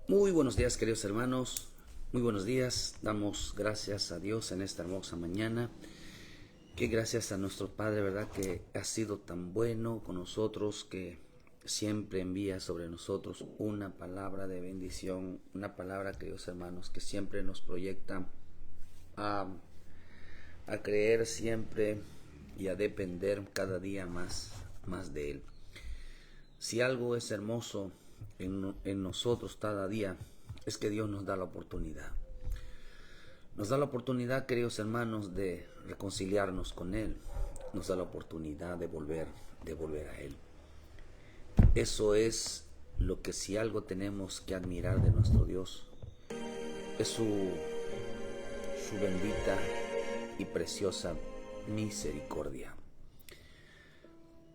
Muy buenos días, queridos hermanos. Muy buenos días. Damos gracias a Dios en esta hermosa mañana. Que gracias a nuestro Padre, ¿verdad? Que ha sido tan bueno con nosotros, que siempre envía sobre nosotros una palabra de bendición, una palabra, queridos hermanos, que siempre nos proyecta a, creer siempre y a depender cada día más de Él. Si algo es hermoso en nosotros cada día, es que Dios nos da la oportunidad. Nos da la oportunidad, queridos hermanos, de reconciliarnos con Él. Nos da la oportunidad de volver a Él. Eso es lo que, si algo tenemos que admirar de nuestro Dios, es su bendita y preciosa misericordia,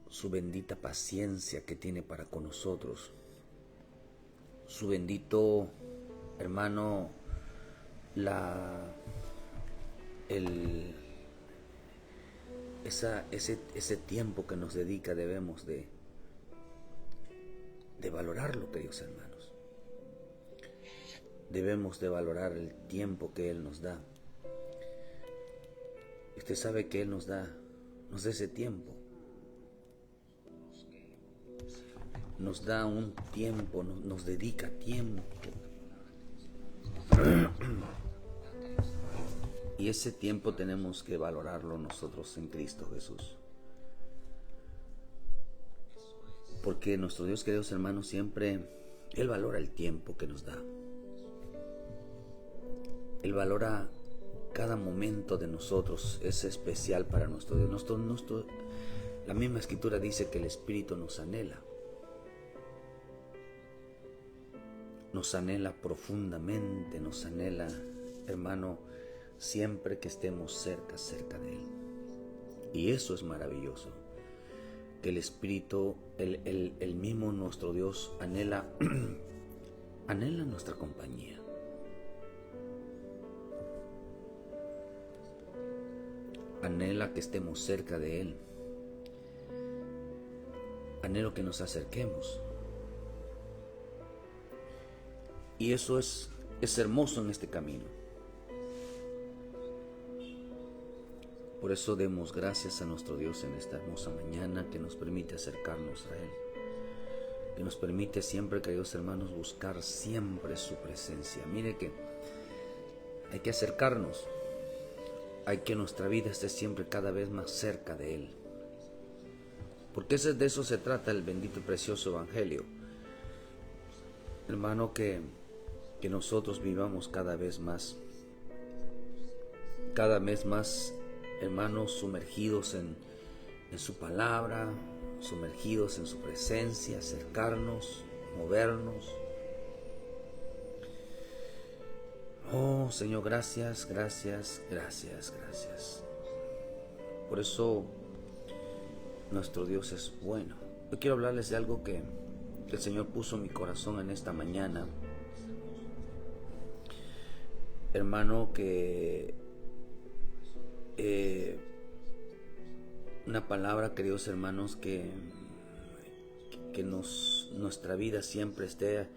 su bendita paciencia que tiene para con nosotros, su bendito, hermano, ese tiempo que nos dedica. Debemos de valorarlo, queridos hermanos. Debemos de valorar el tiempo que Él nos da. Usted sabe que Él nos da ese tiempo. Nos da un tiempo, nos dedica tiempo. Y ese tiempo tenemos que valorarlo nosotros en Cristo Jesús. Porque nuestro Dios, queridos hermanos, siempre Él valora el tiempo que nos da. Él valora cada momento de nosotros, es especial para nuestro Dios. La misma Escritura dice que el Espíritu nos anhela. Nos anhela profundamente, nos anhela, hermano, siempre que estemos cerca de Él. Y eso es maravilloso, que el Espíritu, el mismo nuestro Dios anhela nuestra compañía. Anhela que estemos cerca de Él. Anhelo que nos acerquemos. Y eso es hermoso en este camino. Por eso demos gracias a nuestro Dios en esta hermosa mañana, que nos permite acercarnos a Él, que nos permite siempre, queridos hermanos, buscar siempre su presencia. Mire que hay que acercarnos, hay que nuestra vida esté siempre cada vez más cerca de Él, porque de eso se trata el bendito y precioso Evangelio, hermano, que nosotros vivamos cada vez más, hermanos, sumergidos en su palabra, sumergidos en su presencia, acercarnos, movernos. Oh Señor, gracias. Por eso nuestro Dios es bueno. Yo quiero hablarles de algo que el Señor puso en mi corazón en esta mañana, hermano, que una palabra, queridos hermanos, que nuestra vida siempre esté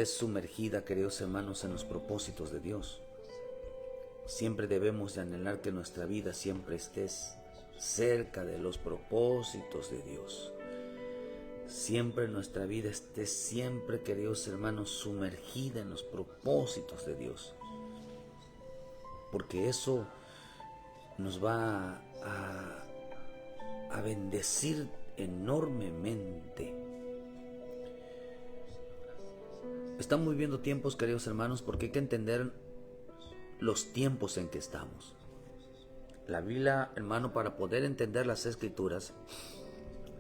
sumergida, queridos hermanos, en los propósitos de Dios. Siempre debemos de anhelar que nuestra vida siempre esté cerca de los propósitos de Dios. Siempre nuestra vida esté siempre, queridos hermanos, sumergida en los propósitos de Dios. Porque eso nos va a bendecir enormemente. Estamos viviendo tiempos, queridos hermanos, porque hay que entender los tiempos en que estamos. La Biblia, hermano, para poder entender las Escrituras,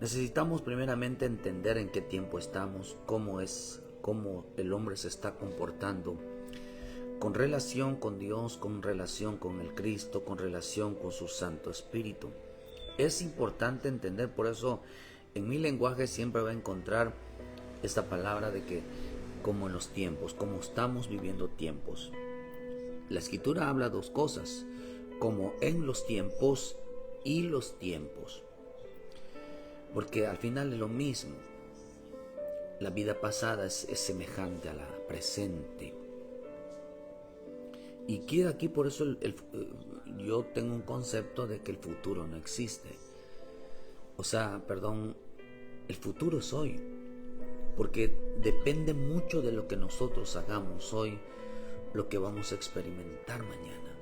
necesitamos primeramente entender en qué tiempo estamos, cómo el hombre se está comportando con relación con Dios, con relación con el Cristo, con relación con su Santo Espíritu. Es importante entender, por eso en mi lenguaje siempre va a encontrar esta palabra de que como en los tiempos, como estamos viviendo tiempos. La Escritura habla dos cosas, como en los tiempos y los tiempos. Porque al final es lo mismo. la vida pasada es semejante a la presente. Y queda aquí, por eso yo tengo un concepto de que el futuro no existe. El futuro es hoy, porque depende mucho de lo que nosotros hagamos hoy, lo que vamos a experimentar mañana.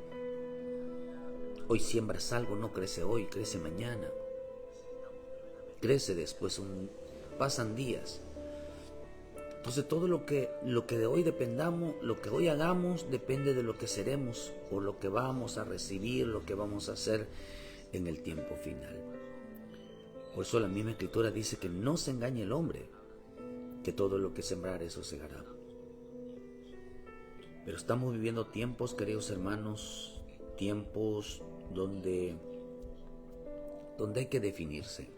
Hoy siembras algo, no crece hoy, crece mañana. Crece después, pasan días. Entonces todo lo que de hoy dependamos, lo que hoy hagamos, depende de lo que seremos o lo que vamos a recibir, lo que vamos a hacer en el tiempo final. Por eso la misma Escritura dice que no se engañe el hombre, que todo lo que sembrar eso segará. Pero estamos viviendo tiempos, queridos hermanos, tiempos donde hay que definirse.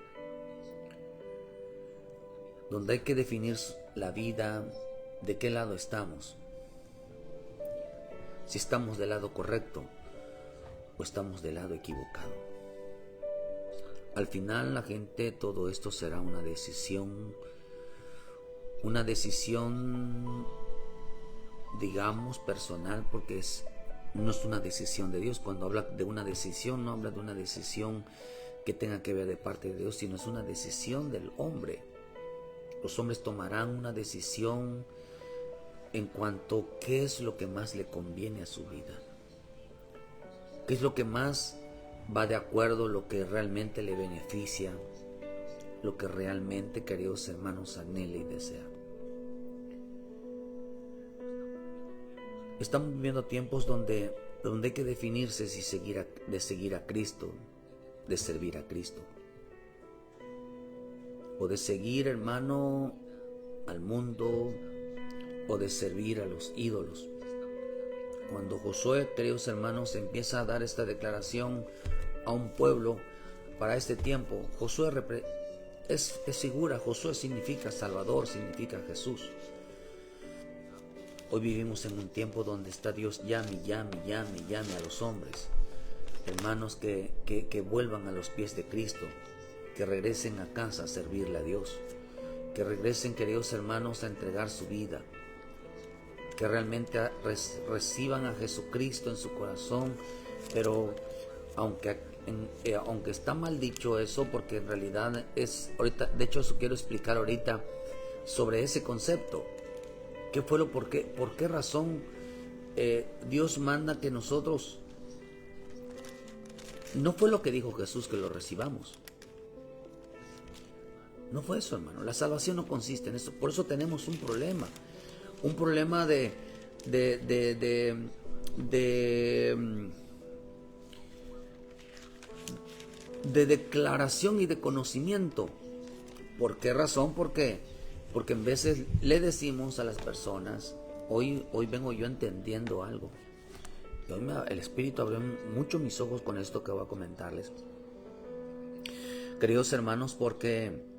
Donde hay que definir la vida, de qué lado estamos. Si estamos del lado correcto o estamos del lado equivocado. Al final la gente, todo esto será una decisión, digamos, personal, porque no es una decisión de Dios. Cuando habla de una decisión, no habla de una decisión que tenga que ver de parte de Dios, sino es una decisión del hombre. Los hombres tomarán una decisión en cuanto a qué es lo que más le conviene a su vida. Qué es lo que más va de acuerdo, lo que realmente le beneficia, lo que realmente, queridos hermanos, anhela y desea. Estamos viviendo tiempos donde hay que definirse si de seguir a Cristo, de servir a Cristo. O de seguir, hermano, al mundo, o de servir a los ídolos. Cuando Josué, queridos hermanos, empieza a dar esta declaración a un pueblo para este tiempo, Josué es figura, Josué significa Salvador, significa Jesús. Hoy vivimos en un tiempo donde está Dios llame a los hombres, hermanos, que vuelvan a los pies de Cristo, que regresen a casa a servirle a Dios, que regresen, queridos hermanos, a entregar su vida, que realmente reciban a Jesucristo en su corazón. Pero aunque está mal dicho eso, porque en realidad ahorita, de hecho eso quiero explicar ahorita sobre ese concepto. ¿Por qué razón Dios manda que nosotros? No fue lo que dijo Jesús que lo recibamos. No fue eso, hermano. La salvación no consiste en eso. Por eso tenemos un problema. Un problema de declaración y de conocimiento. ¿Por qué razón? Porque en veces le decimos a las personas, hoy vengo yo entendiendo algo. Y hoy el Espíritu abrió mucho mis ojos con esto que voy a comentarles. Queridos hermanos, porque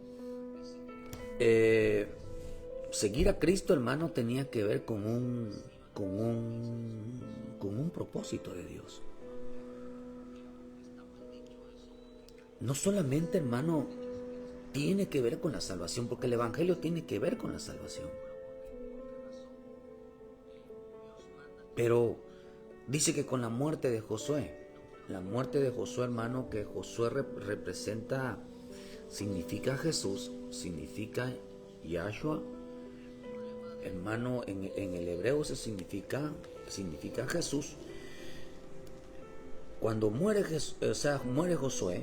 seguir a Cristo, hermano, tenía que ver con un propósito de Dios. No solamente, hermano, tiene que ver con la salvación, porque el Evangelio tiene que ver con la salvación. Pero dice que con la muerte de Josué, hermano, que Josué representa, significa Jesús, significa Yahshua, hermano, en el hebreo se significa Jesús. Cuando muere Josué,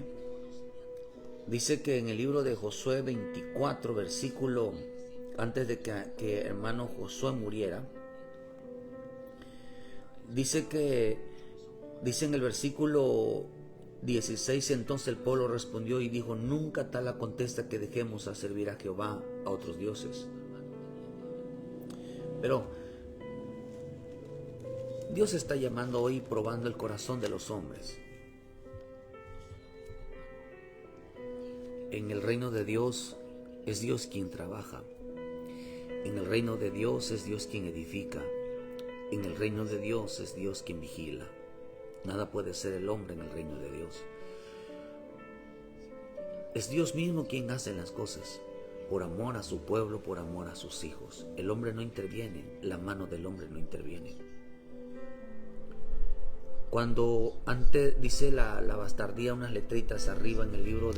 dice que en el libro de Josué 24, versículo, antes de que hermano Josué muriera, dice en el versículo 16, entonces el pueblo respondió y dijo, nunca tal acontezca que dejemos a servir a Jehová a otros dioses. Pero Dios está llamando hoy, probando el corazón de los hombres. En el reino de Dios es Dios quien trabaja. En el reino de Dios es Dios quien edifica. En el reino de Dios es Dios quien vigila. Nada puede ser el hombre en el reino de Dios. Es Dios mismo quien hace las cosas. por amor a su pueblo, por amor a sus hijos. El hombre no interviene, la mano del hombre no interviene. Cuando antes dice la bastardía, unas letritas arriba en el libro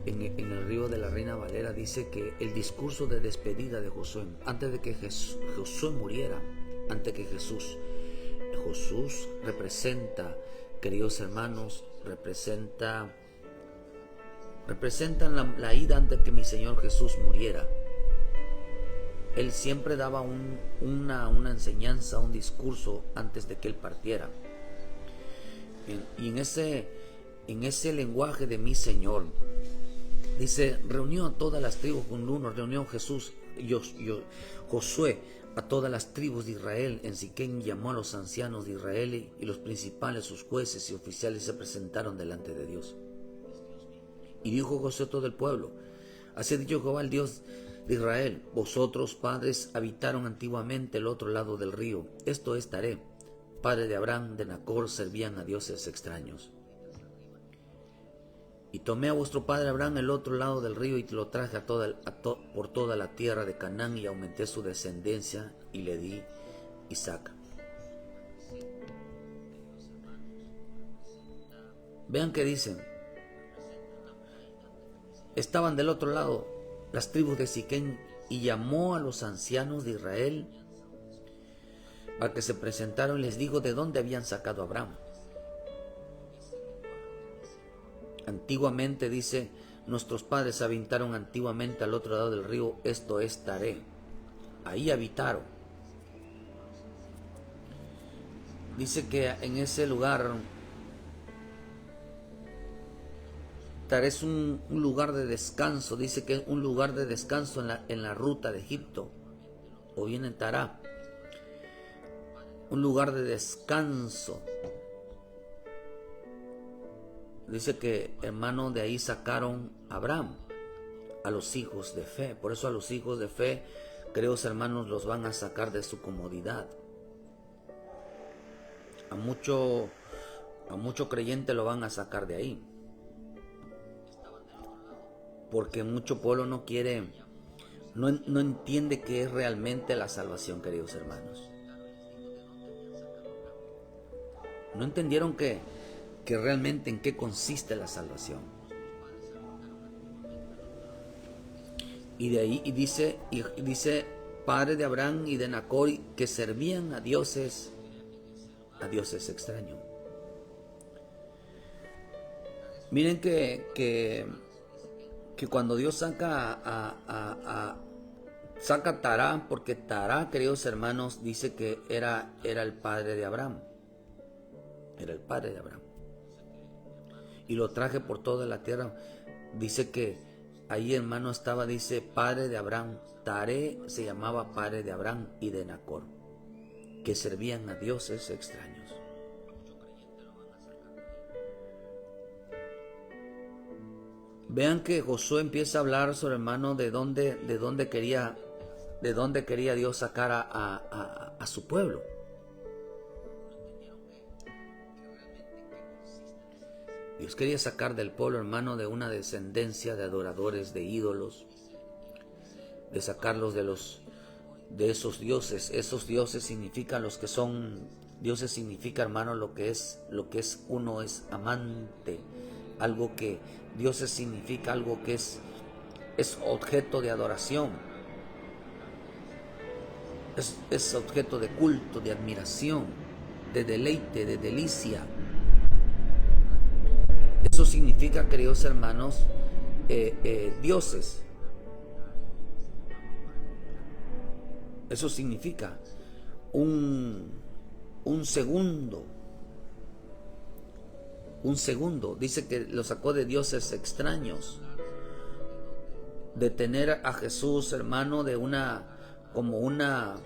en el libro de la Reina Valera, dice que el discurso de despedida de Josué, antes de que Josué muriera, antes que Jesús representa, queridos hermanos, representan la ida antes que mi Señor Jesús muriera. Él siempre daba una enseñanza, un discurso antes de que Él partiera. Y en ese lenguaje de mi Señor, dice, reunió a todas las tribus con uno, reunió Josué a todas las tribus de Israel en Siquem, llamó a los ancianos de Israel y los principales, sus jueces y oficiales se presentaron delante de Dios. Y dijo Josué a todo el pueblo, así ha dicho Jehová, el Dios de Israel, vosotros padres habitaron antiguamente el otro lado del río, esto es Taré, padre de Abraham, de Nacor, servían a dioses extraños. Y tomé a vuestro padre Abraham el otro lado del río y lo traje por toda la tierra de Canaán y aumenté su descendencia y le di Isaac. Vean que dicen, estaban del otro lado las tribus de Siquem y llamó a los ancianos de Israel a que se presentaron y les dijo de dónde habían sacado a Abraham. Antiguamente, dice, nuestros padres habitaron antiguamente al otro lado del río, esto es Taré. Ahí habitaron. Dice que en ese lugar, Taré es un lugar de descanso, dice que es un lugar de descanso en la ruta de Egipto, o bien en Tará. Un lugar de descanso. Dice que, hermano, de ahí sacaron a Abraham, a los hijos de fe. Por eso a los hijos de fe, queridos hermanos, los van a sacar de su comodidad. A mucho creyente lo van a sacar de ahí. Porque mucho pueblo no quiere, no entiende qué es realmente la salvación, queridos hermanos. No entendieron que realmente en qué consiste la salvación. Y de ahí dice padre de Abraham y de Nacor, que servían a dioses extraños. Miren que cuando Dios saca saca Tará, porque Tará, queridos hermanos, dice que era el padre de Abraham. Era el padre de Abraham. Y lo traje por toda la tierra. Dice que ahí, hermano, estaba, dice, padre de Abraham. Taré se llamaba padre de Abraham y de Nacor, que servían a dioses extraños. Vean que Josué empieza a hablar sobre, hermano, de dónde quería Dios sacar a su pueblo. Dios quería sacar del pueblo, hermano, de una descendencia de adoradores de ídolos, de sacarlos de esos dioses. Esos dioses significan los que son dioses, significa, hermano, lo que es uno es amante, algo que dioses significa algo que es objeto de adoración, es objeto de culto, de admiración, de deleite, de delicia. Eso significa, queridos hermanos, dioses. Eso significa un segundo. Dice que lo sacó de dioses extraños. De tener a Jesús, hermano, como una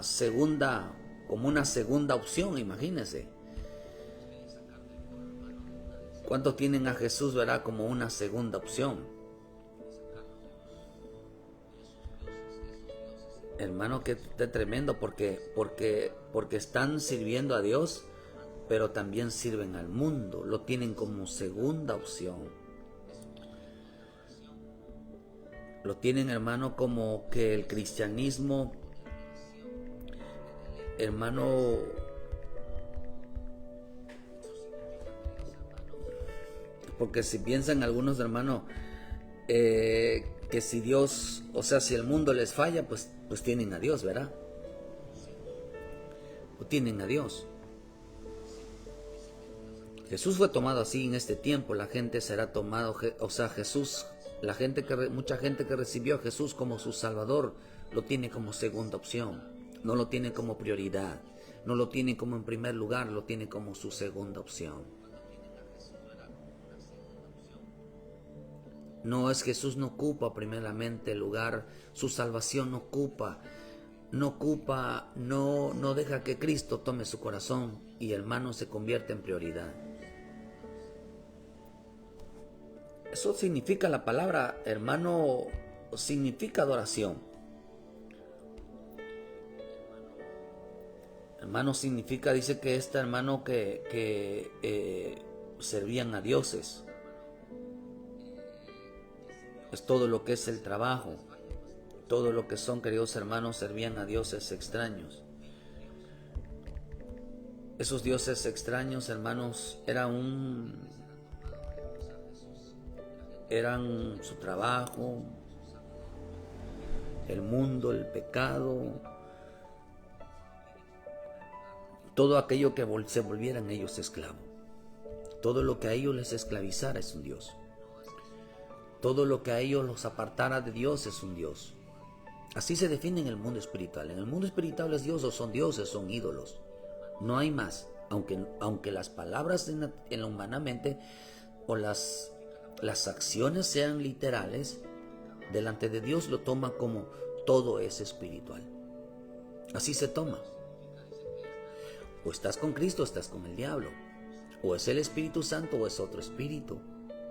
segunda opción, imagínense. ¿Cuántos tienen a Jesús, verdad, como una segunda opción? Hermano, que es tremendo, porque están sirviendo a Dios, pero también sirven al mundo. Lo tienen como segunda opción. Lo tienen, hermano, como que el cristianismo, hermano, porque si piensan algunos, hermano, que si Dios, o sea, si el mundo les falla, pues tienen a Dios, ¿verdad? O tienen a Dios. Jesús fue tomado así en este tiempo, la gente será tomado, o sea, Jesús, mucha gente que recibió a Jesús como su Salvador, lo tiene como segunda opción, no lo tiene como prioridad, no lo tiene como en primer lugar, lo tiene como su segunda opción. No es Jesús, no ocupa primeramente el lugar, su salvación no deja que Cristo tome su corazón y hermano se convierte en prioridad. Eso significa la palabra, hermano, significa adoración. Hermano significa, dice que hermano que servían a dioses. Es todo lo que es el trabajo. Todo lo que son, queridos hermanos, servían a dioses extraños. Esos dioses extraños, hermanos, eran su trabajo, el mundo, el pecado, todo aquello que se volvieran ellos esclavos. Todo lo que a ellos les esclavizara es un Dios. Todo lo que a ellos los apartara de Dios es un Dios. Así se define en el mundo espiritual. En el mundo espiritual es Dios o son dioses, son ídolos. No hay más. Aunque las palabras en la humanamente o las acciones sean literales, delante de Dios lo toma como todo es espiritual. Así se toma. O estás con Cristo o estás con el diablo. O es el Espíritu Santo o es otro espíritu.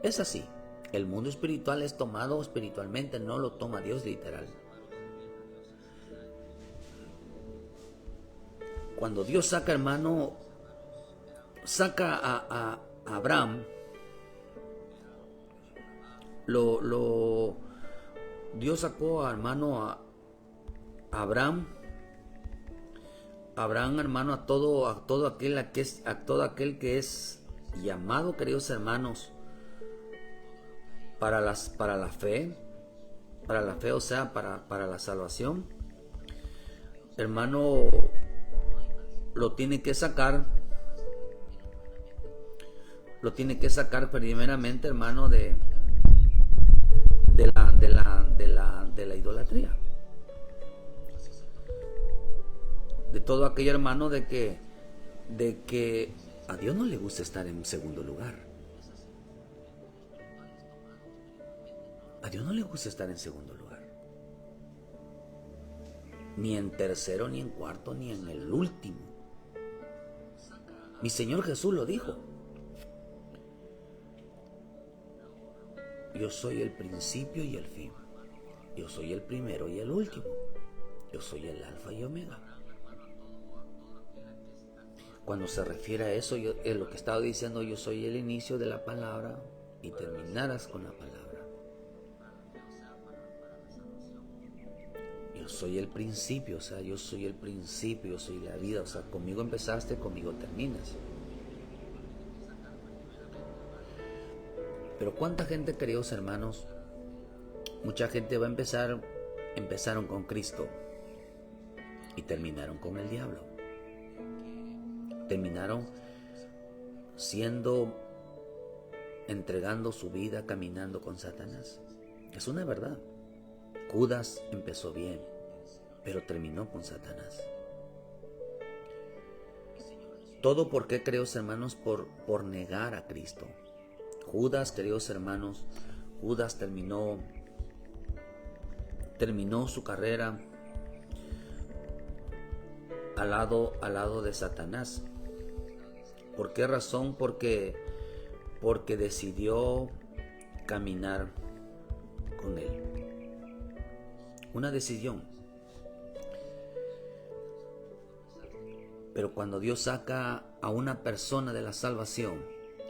Es así. El mundo espiritual es tomado espiritualmente, no lo toma Dios literal. Cuando Dios saca, hermano, saca a Abraham, Dios sacó a Abraham, hermano, a todo aquel que es llamado, queridos hermanos, para la fe, o sea, para la salvación, hermano, lo tiene que sacar primeramente, hermano, de la idolatría, de todo aquello, hermano, de que a Dios no le gusta estar en segundo lugar. A Dios no le gusta estar en segundo lugar, ni en tercero, ni en cuarto, ni en el último. Mi Señor Jesús lo dijo: yo soy el principio y el fin, yo soy el primero y el último, yo soy el alfa y omega. Cuando se refiere a eso, es lo que estaba diciendo: yo soy el inicio de la palabra y terminarás con la palabra. Yo soy el principio, o sea, yo soy el principio, yo soy la vida, o sea, conmigo empezaste, conmigo terminas. Pero cuánta gente, queridos hermanos, mucha gente empezaron con Cristo y terminaron con el diablo. Terminaron entregando su vida, caminando con Satanás. Es una verdad. Judas empezó bien, pero terminó con Satanás. Todo por qué, queridos hermanos, por negar a Cristo. Judas, queridos hermanos, Judas terminó su carrera al lado de Satanás. ¿Por qué razón? Porque decidió caminar con él. Una decisión. Pero cuando Dios saca a una persona de la salvación,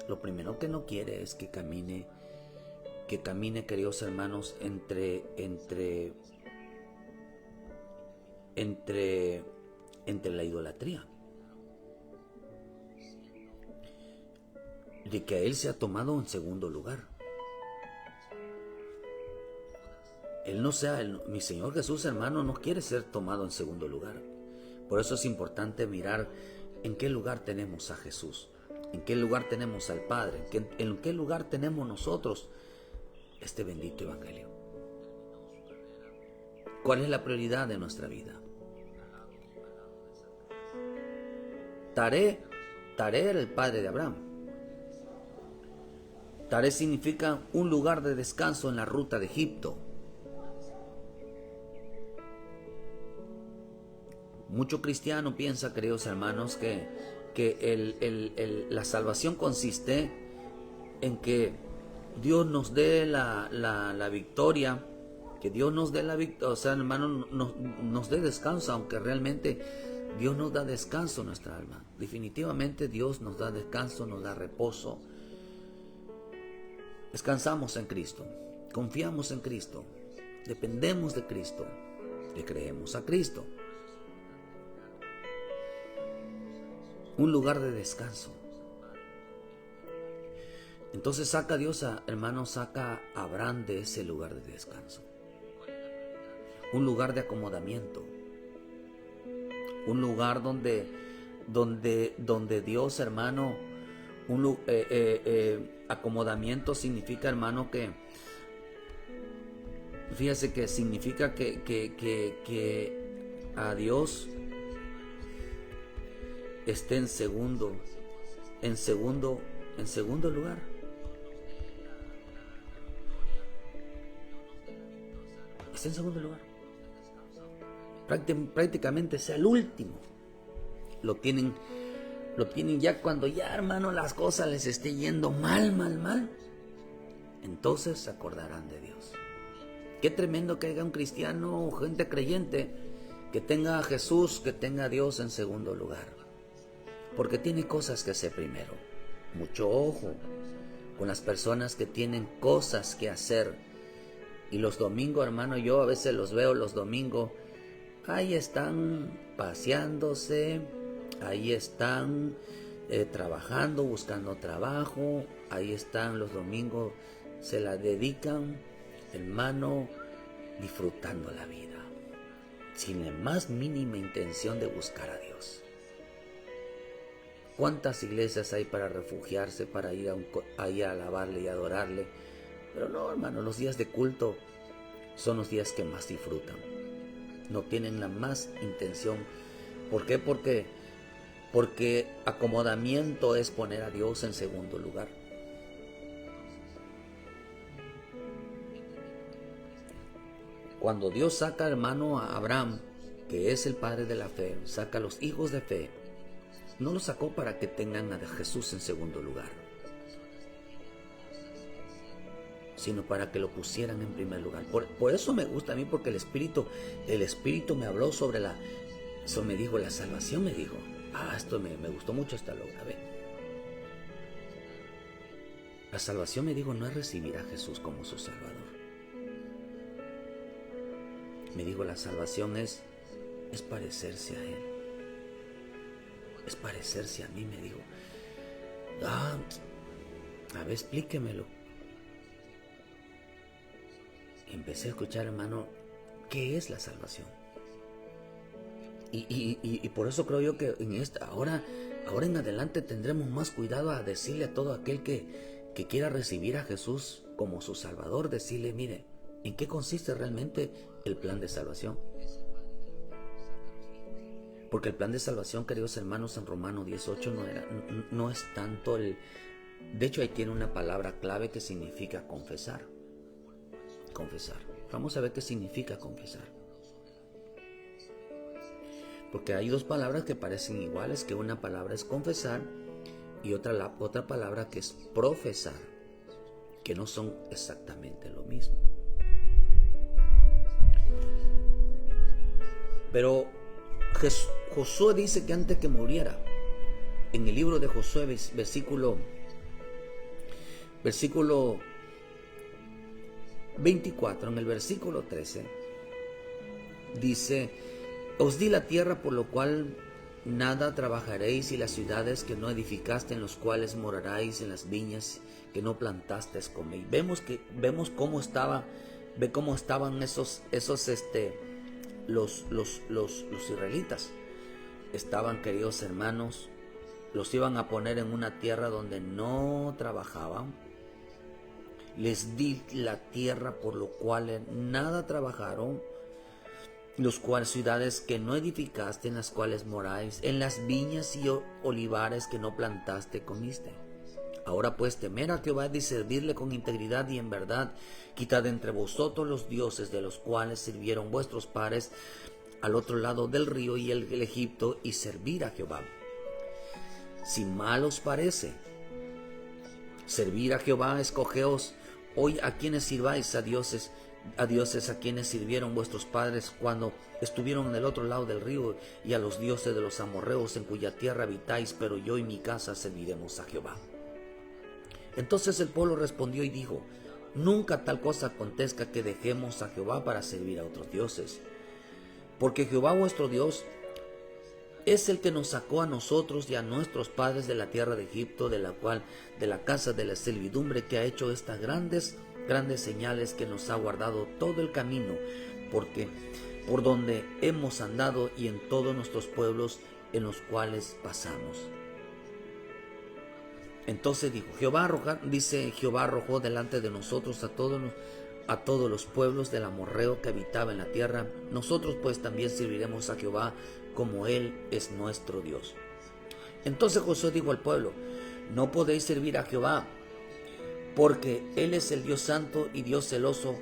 lo primero que no quiere es que camine que camine, queridos hermanos, entre la idolatría. De que a Él se ha tomado en segundo lugar. Mi Señor Jesús, hermano, no quiere ser tomado en segundo lugar. Por eso es importante mirar en qué lugar tenemos a Jesús, en qué lugar tenemos al Padre, en qué lugar tenemos nosotros este bendito evangelio. ¿Cuál es la prioridad de nuestra vida? Taré era el padre de Abraham. Taré significa un lugar de descanso en la ruta de Egipto. Mucho cristiano piensa, queridos hermanos, que la salvación consiste en que Dios nos dé la victoria, que Dios nos dé la victoria, o sea, hermano, nos dé descanso, aunque realmente Dios nos da descanso a nuestra alma. Definitivamente Dios nos da descanso, nos da reposo. Descansamos en Cristo, confiamos en Cristo, dependemos de Cristo, le creemos a Cristo. Un lugar de descanso. Entonces saca Dios saca a Abraham de ese lugar de descanso. Un lugar de acomodamiento. Un lugar donde Dios, hermano, acomodamiento significa, hermano, que fíjese que significa que a Dios esté en segundo lugar. Está en segundo lugar. Prácticamente sea el último. Lo tienen ya cuando ya, hermano, las cosas les esté yendo mal. Entonces se acordarán de Dios. Qué tremendo que haya un cristiano o gente creyente que tenga a Jesús, que tenga a Dios en segundo lugar. Porque tiene cosas que hacer primero. Mucho ojo con las personas que tienen cosas que hacer. Y los domingos, hermano, yo a veces los veo los domingos. Ahí están paseándose, ahí están trabajando, buscando trabajo. Ahí están los domingos, se la dedican, hermano, disfrutando la vida. Sin la más mínima intención de buscar a Dios. ¿Cuántas iglesias hay para refugiarse, para ir ahí a alabarle y adorarle? Pero no, hermano, los días de culto son los días que más disfrutan. No tienen la más intención. ¿Por qué? Porque acomodamiento es poner a Dios en segundo lugar. Cuando Dios saca, hermano, a Abraham, que es el padre de la fe, saca a los hijos de fe, no los sacó para que tengan a Jesús en segundo lugar, sino para que lo pusieran en primer lugar. Por eso me gusta a mí, porque el Espíritu me habló me dijo, la salvación, me dijo. Esto me gustó mucho esta loca. La salvación, me dijo, no es recibir a Jesús como su Salvador. Me dijo, la salvación es parecerse a Él. Es parecerse a mí, me dijo. A ver, explíquemelo. Empecé a escuchar, hermano, ¿qué es la salvación? Y por eso creo yo que ahora en adelante tendremos más cuidado a decirle a todo aquel que quiera recibir a Jesús como su Salvador, decirle, mire, ¿en qué consiste realmente el plan de salvación? Porque el plan de salvación, queridos hermanos, en Romanos 18 no es tanto de hecho, ahí tiene una palabra clave que significa confesar. Confesar. Vamos a ver qué significa confesar. Porque hay dos palabras que parecen iguales, que una palabra es confesar y otra palabra que es profesar, que no son exactamente lo mismo. Pero Josué dice que antes que muriera, en el libro de Josué, versículo 24, en el versículo 13, dice: os di la tierra por lo cual nada trabajaréis, y las ciudades que no edificaste, en los cuales moraréis, en las viñas que no plantasteis coméis. Vemos cómo estaban los israelitas. Estaban, queridos hermanos, los iban a poner en una tierra donde no trabajaban. Les di la tierra por lo cual nada trabajaron, los cuales ciudades que no edificaste, en las cuales moráis, en las viñas y olivares que no plantaste comiste. Ahora pues, temer a Jehová y servirle con integridad y en verdad. Quitad entre vosotros los dioses de los cuales sirvieron vuestros padres al otro lado del río y el Egipto, y servir a Jehová. Si mal os parece servir a Jehová, escogeos hoy a quienes sirváis, a dioses a quienes sirvieron vuestros padres cuando estuvieron en el otro lado del río, y a los dioses de los amorreos en cuya tierra habitáis, pero yo y mi casa serviremos a Jehová. Entonces el pueblo respondió y dijo: nunca tal cosa acontezca que dejemos a Jehová para servir a otros dioses, porque Jehová vuestro Dios es el que nos sacó a nosotros y a nuestros padres de la tierra de Egipto, de la casa de la servidumbre, que ha hecho estas grandes señales, que nos ha guardado todo el camino por donde hemos andado, y en todos nuestros pueblos en los cuales pasamos. Entonces dijo Jehová arrojó delante de nosotros a todos los pueblos del amorreo que habitaba en la tierra. Nosotros pues también serviremos a Jehová, como él es nuestro Dios. Entonces Josué dijo al pueblo: no podéis servir a Jehová, porque él es el Dios santo y Dios celoso.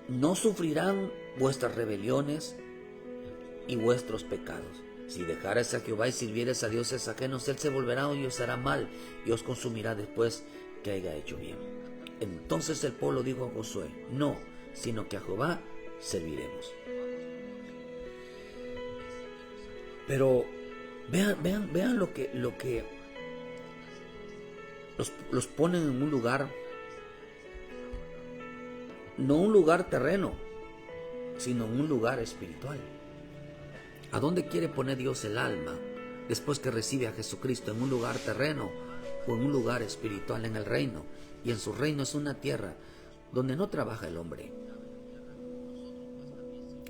No sufrirán vuestras rebeliones y vuestros pecados. Si dejares a Jehová y sirvieres a dioses ajenos, él se volverá y os hará mal, y os consumirá después que haya hecho bien. Entonces el pueblo dijo a Josué: no, sino que a Jehová serviremos. Pero vean lo que los ponen en un lugar, no un lugar terreno, sino un lugar espiritual. ¿A dónde quiere poner Dios el alma después que recibe a Jesucristo? ¿En un lugar terreno o en un lugar espiritual, en el reino? Y en su reino es una tierra donde no trabaja el hombre.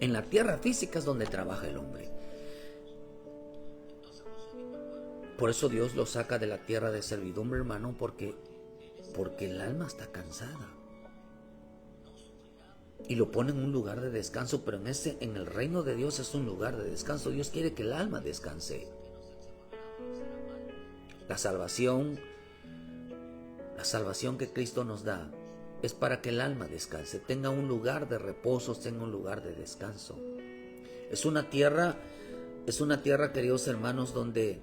En la tierra física es donde trabaja el hombre. Por eso Dios lo saca de la tierra de servidumbre, hermano, porque el alma está cansada. Y lo pone en un lugar de descanso, pero en el reino de Dios es un lugar de descanso. Dios quiere que el alma descanse. La salvación que Cristo nos da es para que el alma descanse, tenga un lugar de reposo, tenga un lugar de descanso. Es una tierra, queridos hermanos, donde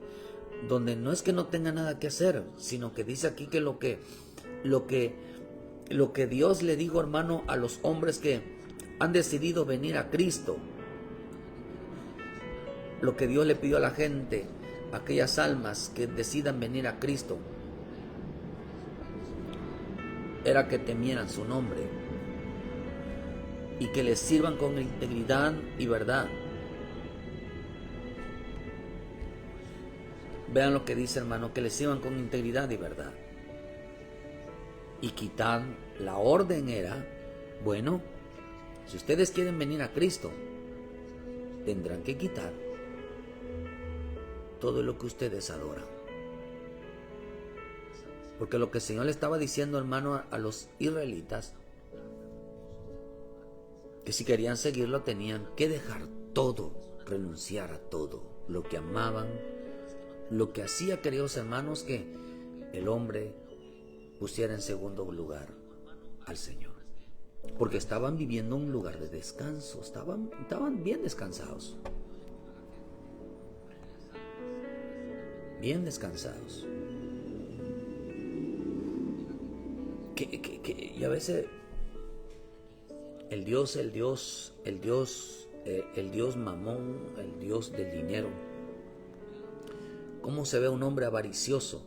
no es que no tenga nada que hacer, sino que dice aquí que lo que Dios le dijo, hermano, a los hombres que han decidido venir a Cristo, lo que Dios le pidió a la gente, aquellas almas que decidan venir a Cristo, era que temieran su nombre y que les sirvan con integridad y verdad. Vean lo que dice, hermano, que les sirvan con integridad y verdad. Y quitar, la orden era, bueno, si ustedes quieren venir a Cristo, tendrán que quitar todo lo que ustedes adoran. Porque lo que el Señor le estaba diciendo, hermano, a los israelitas, que si querían seguirlo tenían que dejar todo, renunciar a todo lo que amaban, lo que hacía, queridos hermanos, que el hombre pusiera en segundo lugar al Señor, porque estaban viviendo un lugar de descanso, estaban bien descansados, y a veces el Dios mamón, el Dios del dinero, cómo se ve un hombre avaricioso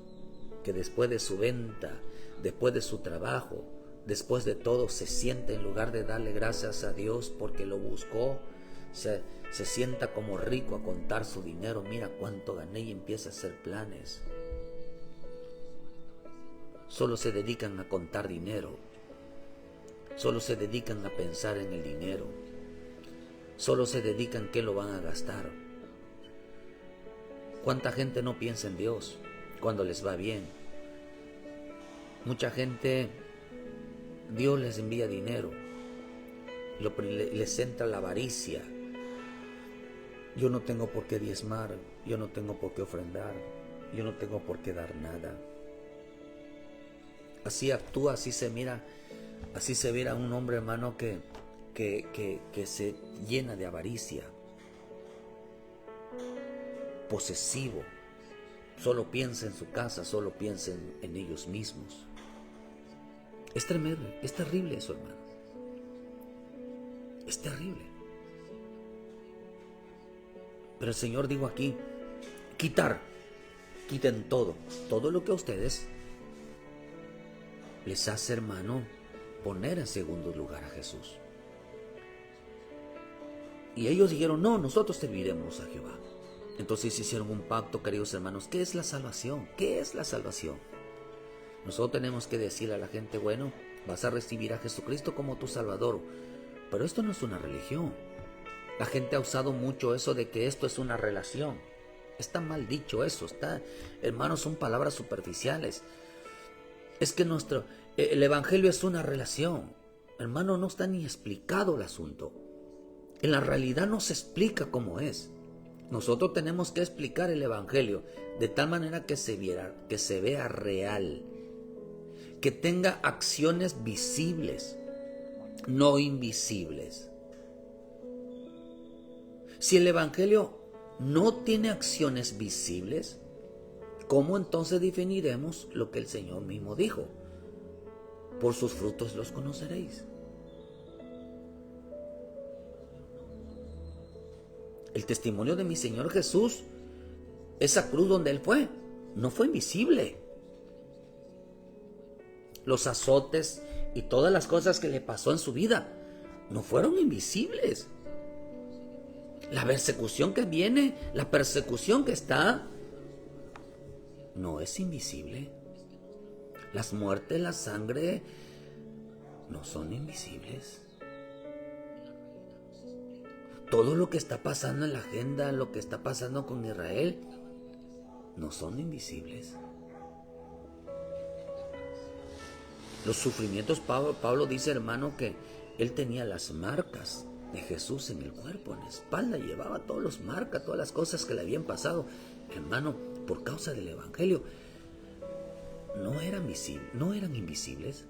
que después de su venta, después de su trabajo, después de todo se sienta, en lugar de darle gracias a Dios porque lo buscó, se sienta como rico a contar su dinero. Mira cuánto gané, y empieza a hacer planes. Solo se dedican a contar dinero. Solo se dedican a pensar en el dinero. Solo se dedican qué lo van a gastar. ¿Cuánta gente no piensa en Dios cuando les va bien? Mucha gente, Dios les envía dinero, les entra la avaricia. Yo no tengo por qué diezmar, yo no tengo por qué ofrendar, yo no tengo por qué dar nada. Así actúa, así se mira un hombre, hermano, que se llena de avaricia, posesivo, solo piensa en su casa, solo piensa en ellos mismos. Es tremendo, es terrible eso, hermano. Es terrible. Pero el Señor dijo aquí, quiten todo lo que a ustedes les hace, hermano, poner en segundo lugar a Jesús. Y ellos dijeron, no, nosotros serviremos a Jehová. Entonces hicieron un pacto, queridos hermanos. ¿Qué es la salvación? ¿Qué es la salvación? Nosotros tenemos que decirle a la gente, bueno, vas a recibir a Jesucristo como tu Salvador. Pero esto no es una religión. La gente ha usado mucho eso de que esto es una relación. Está mal dicho eso. Hermanos, son palabras superficiales. Es que el Evangelio es una relación. Hermano, no está ni explicado el asunto. En la realidad no se explica cómo es. Nosotros tenemos que explicar el Evangelio de tal manera que se vea real, que tenga acciones visibles, no invisibles. Si el Evangelio no tiene acciones visibles, ¿cómo entonces definiremos lo que el Señor mismo dijo? Por sus frutos los conoceréis. El testimonio de mi Señor Jesús, esa cruz donde Él fue, no fue invisible. Los azotes y todas las cosas que le pasó en su vida no fueron invisibles. La persecución que viene, la persecución que está, no es invisible. Las muertes, la sangre, no son invisibles. Todo lo que está pasando en la agenda, lo que está pasando con Israel, no son invisibles. Los sufrimientos, Pablo dice, hermano, que él tenía las marcas de Jesús en el cuerpo, en la espalda, llevaba todas las marcas, todas las cosas que le habían pasado, hermano, por causa del Evangelio. No eran invisibles.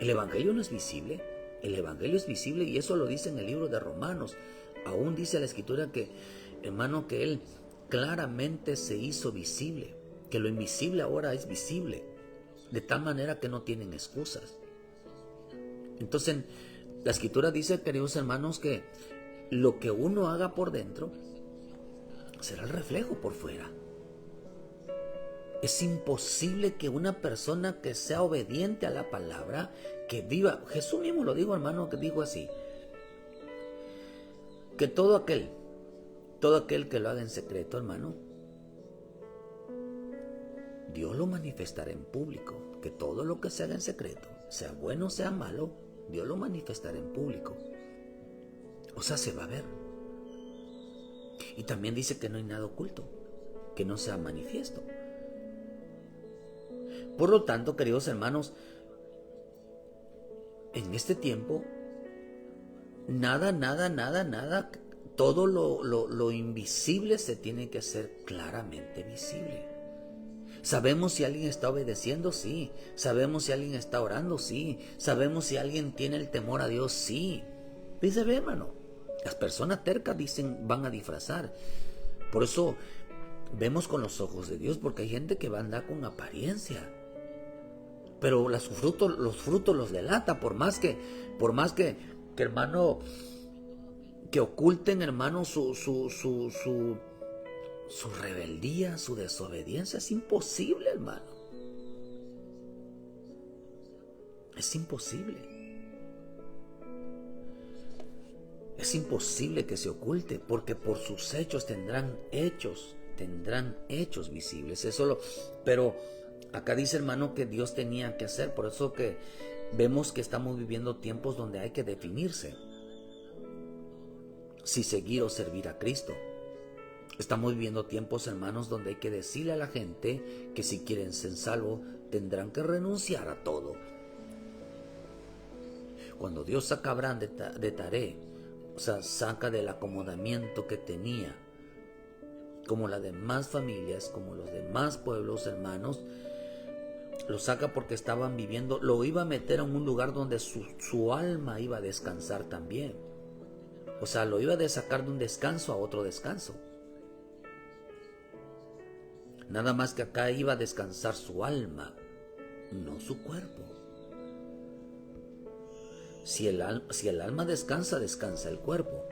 El Evangelio no es visible. El Evangelio es visible, y eso lo dice en el libro de Romanos. Aún dice la Escritura que, hermano, que Él claramente se hizo visible, que lo invisible ahora es visible, de tal manera que no tienen excusas. Entonces, la Escritura dice, queridos hermanos, que lo que uno haga por dentro será el reflejo por fuera. Es imposible que una persona que sea obediente a la palabra, que viva, Jesús mismo lo dijo, hermano, que dijo así, que todo aquel que lo haga en secreto, hermano, Dios lo manifestará en público. Que todo lo que se haga en secreto, sea bueno o sea malo, Dios lo manifestará en público. O sea, se va a ver. Y también dice que no hay nada oculto, que no sea manifiesto. Por lo tanto, queridos hermanos, en este tiempo, nada, todo lo invisible se tiene que hacer claramente visible. Sabemos si alguien está obedeciendo, sí. Sabemos si alguien está orando, sí. Sabemos si alguien tiene el temor a Dios, sí. Dice, ve, hermano, las personas tercas dicen, van a disfrazar. Por eso vemos con los ojos de Dios, porque hay gente que va a andar con apariencia, pero los frutos los delata. Por más que hermano, que oculten, hermano, su rebeldía, su desobediencia, es imposible, hermano. Es imposible. Es imposible que se oculte, porque por sus hechos tendrán hechos visibles. Pero acá dice, hermano, que Dios tenía que hacer. Por eso que vemos que estamos viviendo tiempos donde hay que definirse si seguir o servir a Cristo. Estamos viviendo tiempos, hermanos, donde hay que decirle a la gente que si quieren ser salvos tendrán que renunciar a todo. Cuando Dios saca a Abraham de Taré, o sea, saca del acomodamiento que tenía, como las demás familias, como los demás pueblos, hermanos, lo saca porque estaban viviendo, lo iba a meter en un lugar donde su alma iba a descansar también. O sea, lo iba a sacar de un descanso a otro descanso. Nada más que acá iba a descansar su alma, no su cuerpo. Si el alma descansa, descansa el cuerpo.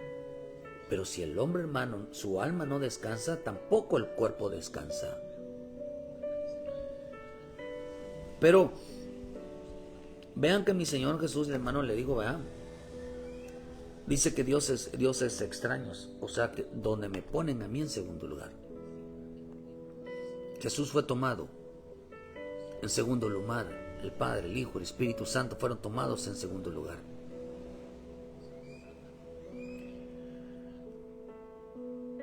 Pero si el hombre, hermano, su alma no descansa, tampoco el cuerpo descansa. Pero vean que mi Señor Jesús, hermano, le digo, vean, dice que Dios es extraños, o sea, que donde me ponen a mí en segundo lugar. Jesús fue tomado en segundo lugar. El Padre, el Hijo, el Espíritu Santo fueron tomados en segundo lugar.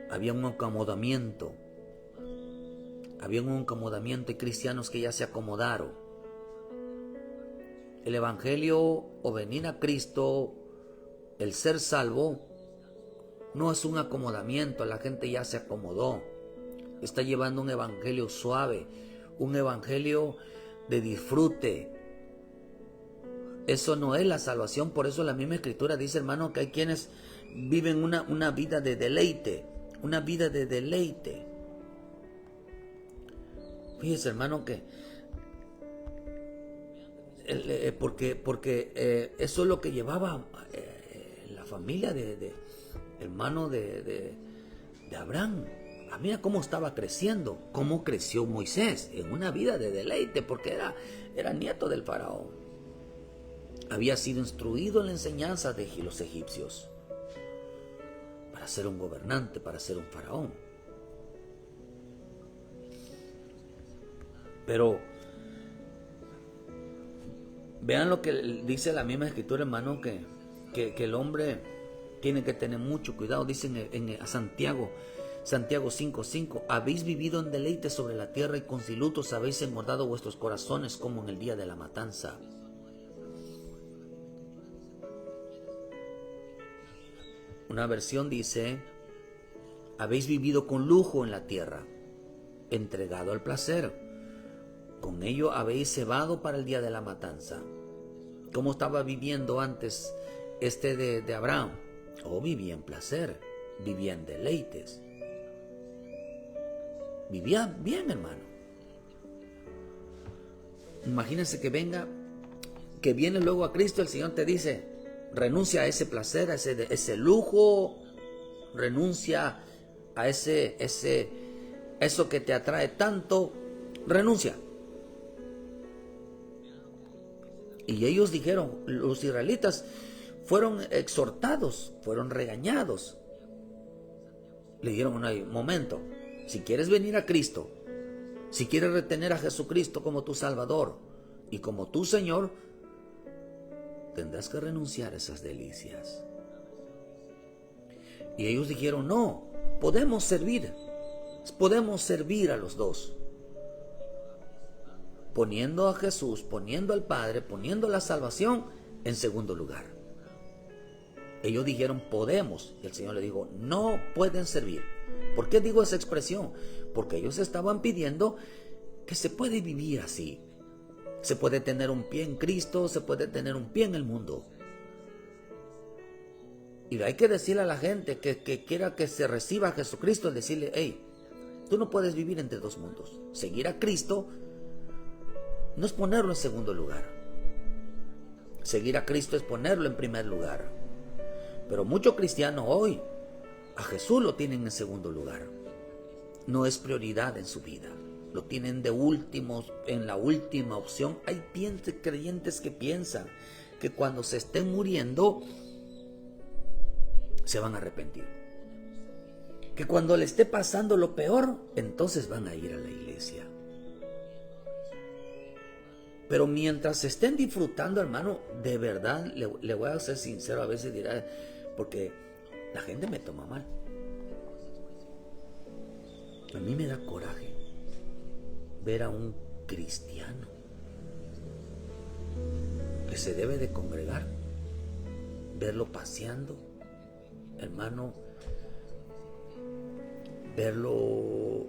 Había un acomodamiento. Había un acomodamiento y cristianos que ya se acomodaron. El Evangelio o venir a Cristo, el ser salvo, no es un acomodamiento. La gente ya se acomodó. Está llevando un evangelio suave, un evangelio de disfrute. Eso no es la salvación. Por eso la misma Escritura dice, hermano, que hay quienes viven una vida de deleite. Una vida de deleite. Fíjese, hermano, que porque eso es lo que llevaba la familia de hermano de Abraham. Mira cómo estaba creciendo, cómo creció Moisés en una vida de deleite, porque era nieto del faraón. Había sido instruido en la enseñanza de los egipcios para ser un gobernante, para ser un faraón. Pero vean lo que dice la misma Escritura, hermano, que el hombre tiene que tener mucho cuidado. Dice a Santiago 5:5, habéis vivido en deleite sobre la tierra y con lutos habéis engordado vuestros corazones como en el día de la matanza. Una versión dice, habéis vivido con lujo en la tierra, entregado al placer. Con ello habéis cebado para el día de la matanza. ¿Cómo estaba viviendo antes de Abraham? Vivía en placer, vivía en deleites. Vivía bien, hermano. Imagínense que viene luego a Cristo, el Señor te dice, renuncia a ese placer, a ese lujo, renuncia a eso que te atrae tanto, renuncia. Y ellos dijeron, los israelitas fueron exhortados, fueron regañados. Le dijeron, un momento, si quieres venir a Cristo, si quieres retener a Jesucristo como tu Salvador y como tu Señor, tendrás que renunciar a esas delicias. Y ellos dijeron, no, podemos servir a los dos. Poniendo a Jesús, poniendo al Padre, poniendo la salvación en segundo lugar. Ellos dijeron, podemos. Y el Señor le dijo, no pueden servir. ¿Por qué digo esa expresión? Porque ellos estaban pidiendo que se puede vivir así. Se puede tener un pie en Cristo, se puede tener un pie en el mundo. Y hay que decirle a la gente que quiera que se reciba a Jesucristo, decirle, hey, tú no puedes vivir entre dos mundos. Seguir a Cristo no es ponerlo en segundo lugar. Seguir a Cristo es ponerlo en primer lugar. Pero muchos cristianos hoy a Jesús lo tienen en segundo lugar. No es prioridad en su vida. lo tienen de últimos, en la última opción. Hay creyentes que piensan que cuando se estén muriendo se van a arrepentir, que cuando le esté pasando lo peor, entonces van a ir a la iglesia. Pero mientras estén disfrutando, hermano, de verdad, le voy a ser sincero, a veces dirá, porque la gente me toma mal. A mí me da coraje ver a un cristiano que se debe de congregar, verlo paseando, hermano, verlo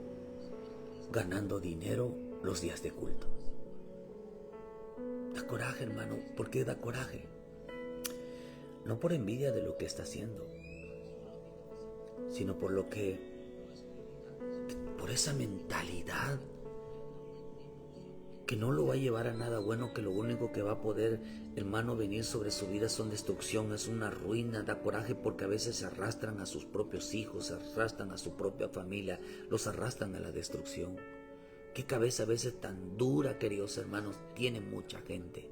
ganando dinero los días de culto. Da coraje, hermano. ¿Por qué da coraje? No por envidia de lo que está haciendo, sino por esa mentalidad que no lo va a llevar a nada bueno, que lo único que va a poder, hermano, venir sobre su vida son destrucción, es una ruina. Da coraje porque a veces se arrastran a sus propios hijos, se arrastran a su propia familia, los arrastran a la destrucción. Qué cabeza a veces tan dura, queridos hermanos, tiene mucha gente.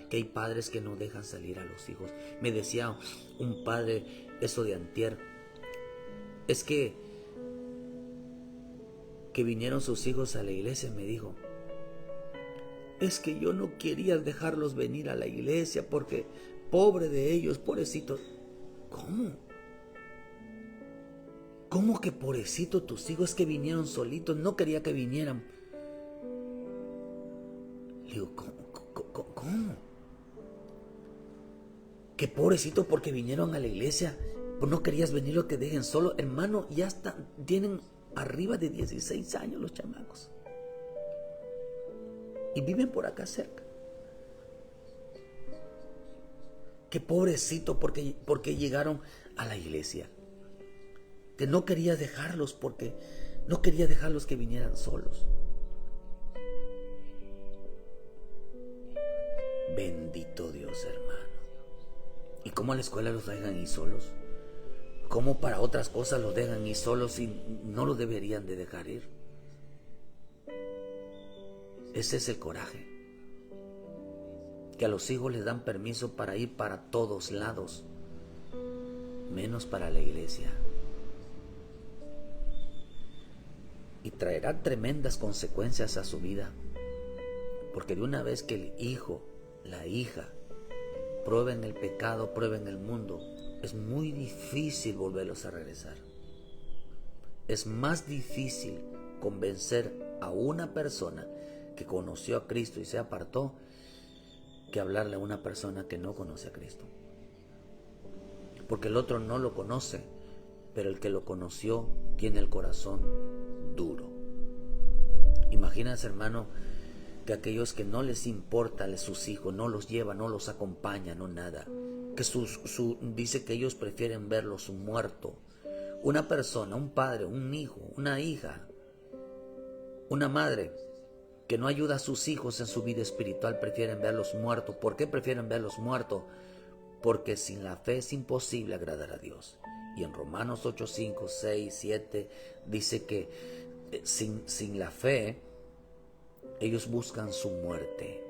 Que hay padres que no dejan salir a los hijos. Me decía un padre eso de antier, es que vinieron sus hijos a la iglesia, me dijo, es que yo no quería dejarlos venir a la iglesia porque pobre de ellos, pobrecitos. ¿Cómo? ¿Cómo que pobrecito tus hijos? Es que vinieron solitos, no quería que vinieran. Le digo, ¿cómo? Que pobrecito porque vinieron a la iglesia, pues no querías venir, lo que dejen solo. Hermano, ya tienen arriba de 16 años los chamacos. Y viven por acá cerca. Que pobrecito porque llegaron a la iglesia. Que no quería dejarlos porque no quería dejarlos que vinieran solos. Bendito Dios, hermano. ¿Y cómo a la escuela los dejan ir solos? ¿Cómo para otras cosas los dejan ir solos y no los deberían de dejar ir? Ese es el coraje. Que a los hijos les dan permiso para ir para todos lados, menos para la iglesia. Y traerá tremendas consecuencias a su vida. Porque de una vez que el hijo, la hija, prueben el pecado, prueben el mundo, es muy difícil volverlos a regresar. Es más difícil convencer a una persona que conoció a Cristo y se apartó que hablarle a una persona que no conoce a Cristo. Porque el otro no lo conoce, pero el que lo conoció tiene el corazón duro. Imagínense, hermano, que aquellos que no les importa a sus hijos, no los lleva, no los acompaña, no nada, que dice que ellos prefieren verlos muertos. Una persona, un padre, un hijo, una hija, una madre que no ayuda a sus hijos en su vida espiritual, prefieren verlos muertos. ¿Por qué prefieren verlos muertos? Porque sin la fe es imposible agradar a Dios. Y en Romanos 8, 5, 6, 7 dice que sin la fe ellos buscan su muerte.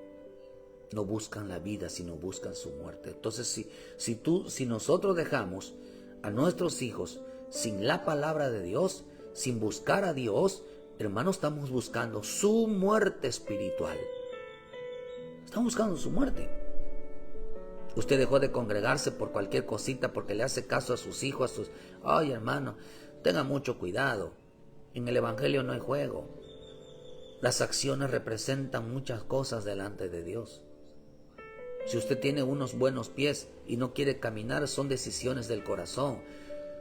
No buscan la vida, sino buscan su muerte. Entonces, si nosotros dejamos a nuestros hijos sin la palabra de Dios, sin buscar a Dios, hermanos, estamos buscando su muerte espiritual. Estamos buscando su muerte. Usted dejó de congregarse por cualquier cosita, porque le hace caso a sus hijos, Ay, hermano, tenga mucho cuidado. En el evangelio no hay juego. Las acciones representan muchas cosas delante de Dios. Si usted tiene unos buenos pies y no quiere caminar, son decisiones del corazón.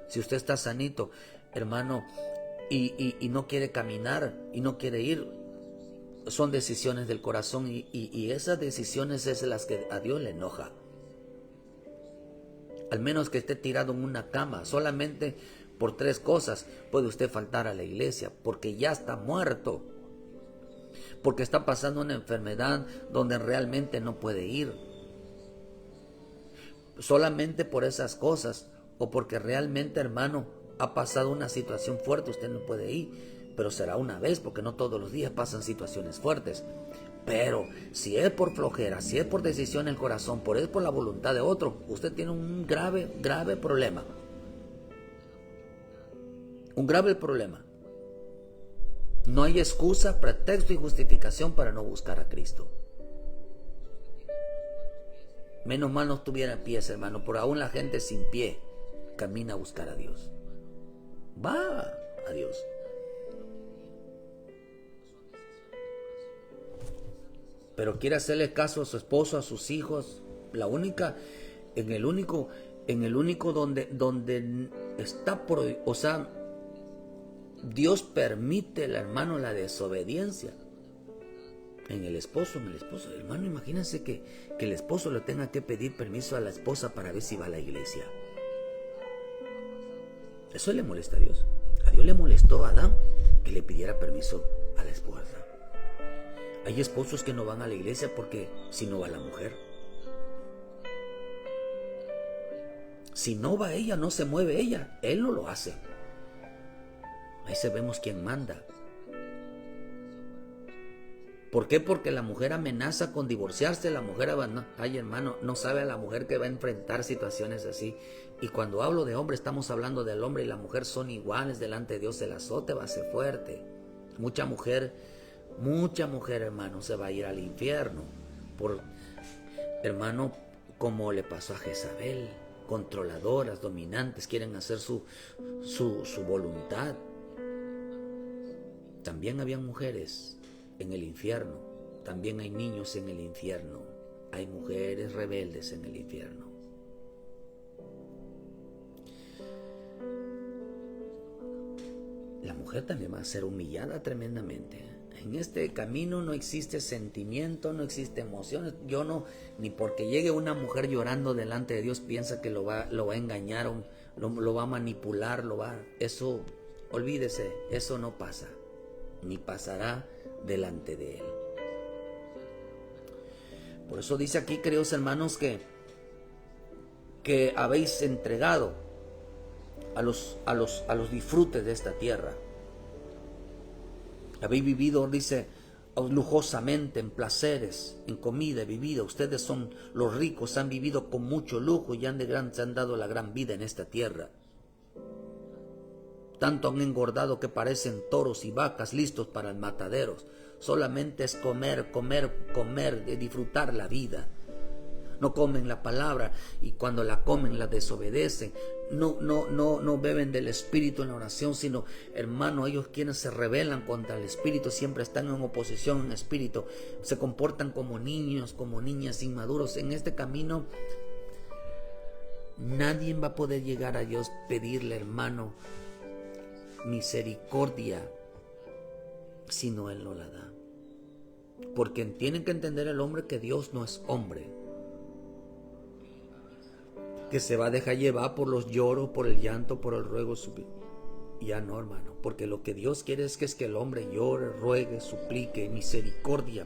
Si usted está sanito, hermano, y no quiere caminar y no quiere ir, son decisiones del corazón, y esas decisiones es las que a Dios le enoja. Al menos que esté tirado en una cama, solamente por 3 cosas puede usted faltar a la iglesia, porque ya está muerto, porque está pasando una enfermedad donde realmente no puede ir. Solamente por esas cosas, o porque realmente, hermano, ha pasado una situación fuerte, usted no puede ir. pero será una vez, porque no todos los días pasan situaciones fuertes. Pero si es por flojera, si es por decisión en el corazón, es por la voluntad de otro, usted tiene un grave problema. Un grave problema. No hay excusa, pretexto y justificación para no buscar a Cristo. Menos mal no tuviera pies, hermano, por aún la gente sin pie camina a buscar a Dios. Va a Dios. Pero quiere hacerle caso a su esposo, a sus hijos. En el único donde está Dios permite, hermano, la desobediencia. En el esposo, hermano, imagínense que el esposo le tenga que pedir permiso a la esposa para ver si va a la iglesia. Eso le molesta a Dios. A Dios le molestó a Adán que le pidiera permiso a la esposa. Hay esposos que no van a la iglesia porque si no va la mujer. Si no va ella, no se mueve ella. Él no lo hace. Ahí sabemos quién manda. ¿Por qué? Porque la mujer amenaza con divorciarse. La mujer abandona. Ay, hermano, no sabe a la mujer que va a enfrentar situaciones así. Y cuando hablo de hombre, estamos hablando del hombre y la mujer son iguales delante de Dios. El azote va a ser fuerte. Mucha mujer, hermano, se va a ir al infierno. Hermano, como le pasó a Jezabel. Controladoras, dominantes, quieren hacer su voluntad. También habían mujeres en el infierno. También hay niños en el infierno. Hay mujeres rebeldes en el infierno. La mujer también va a ser humillada tremendamente. En este camino no existe sentimiento, no existe emociones. Ni porque llegue una mujer llorando delante de Dios piensa que lo va a engañar, lo va a manipular, eso, olvídese, eso no pasa, ni pasará delante de Él. Por eso dice aquí, queridos hermanos, que habéis entregado a los disfrutes de esta tierra. Habéis vivido, dice, lujosamente, en placeres, en comida y bebida. Ustedes son los ricos, han vivido con mucho lujo y se han dado la gran vida en esta tierra. Tanto han engordado que parecen toros y vacas listos para el matadero. Solamente es comer, de disfrutar la vida. No comen la palabra y cuando la comen la desobedecen. No beben del Espíritu en la oración, sino, hermano, ellos quienes se rebelan contra el Espíritu siempre están en oposición en Espíritu. Se comportan como niños, como niñas inmaduros. En este camino nadie va a poder llegar a Dios, pedirle, hermano, misericordia, si no Él no la da. Porque tienen que entender el hombre que Dios no es hombre, que se va a dejar llevar por los lloros, por el llanto, por el ruego. Ya no, hermano, porque lo que Dios quiere es que el hombre llore, ruegue, suplique misericordia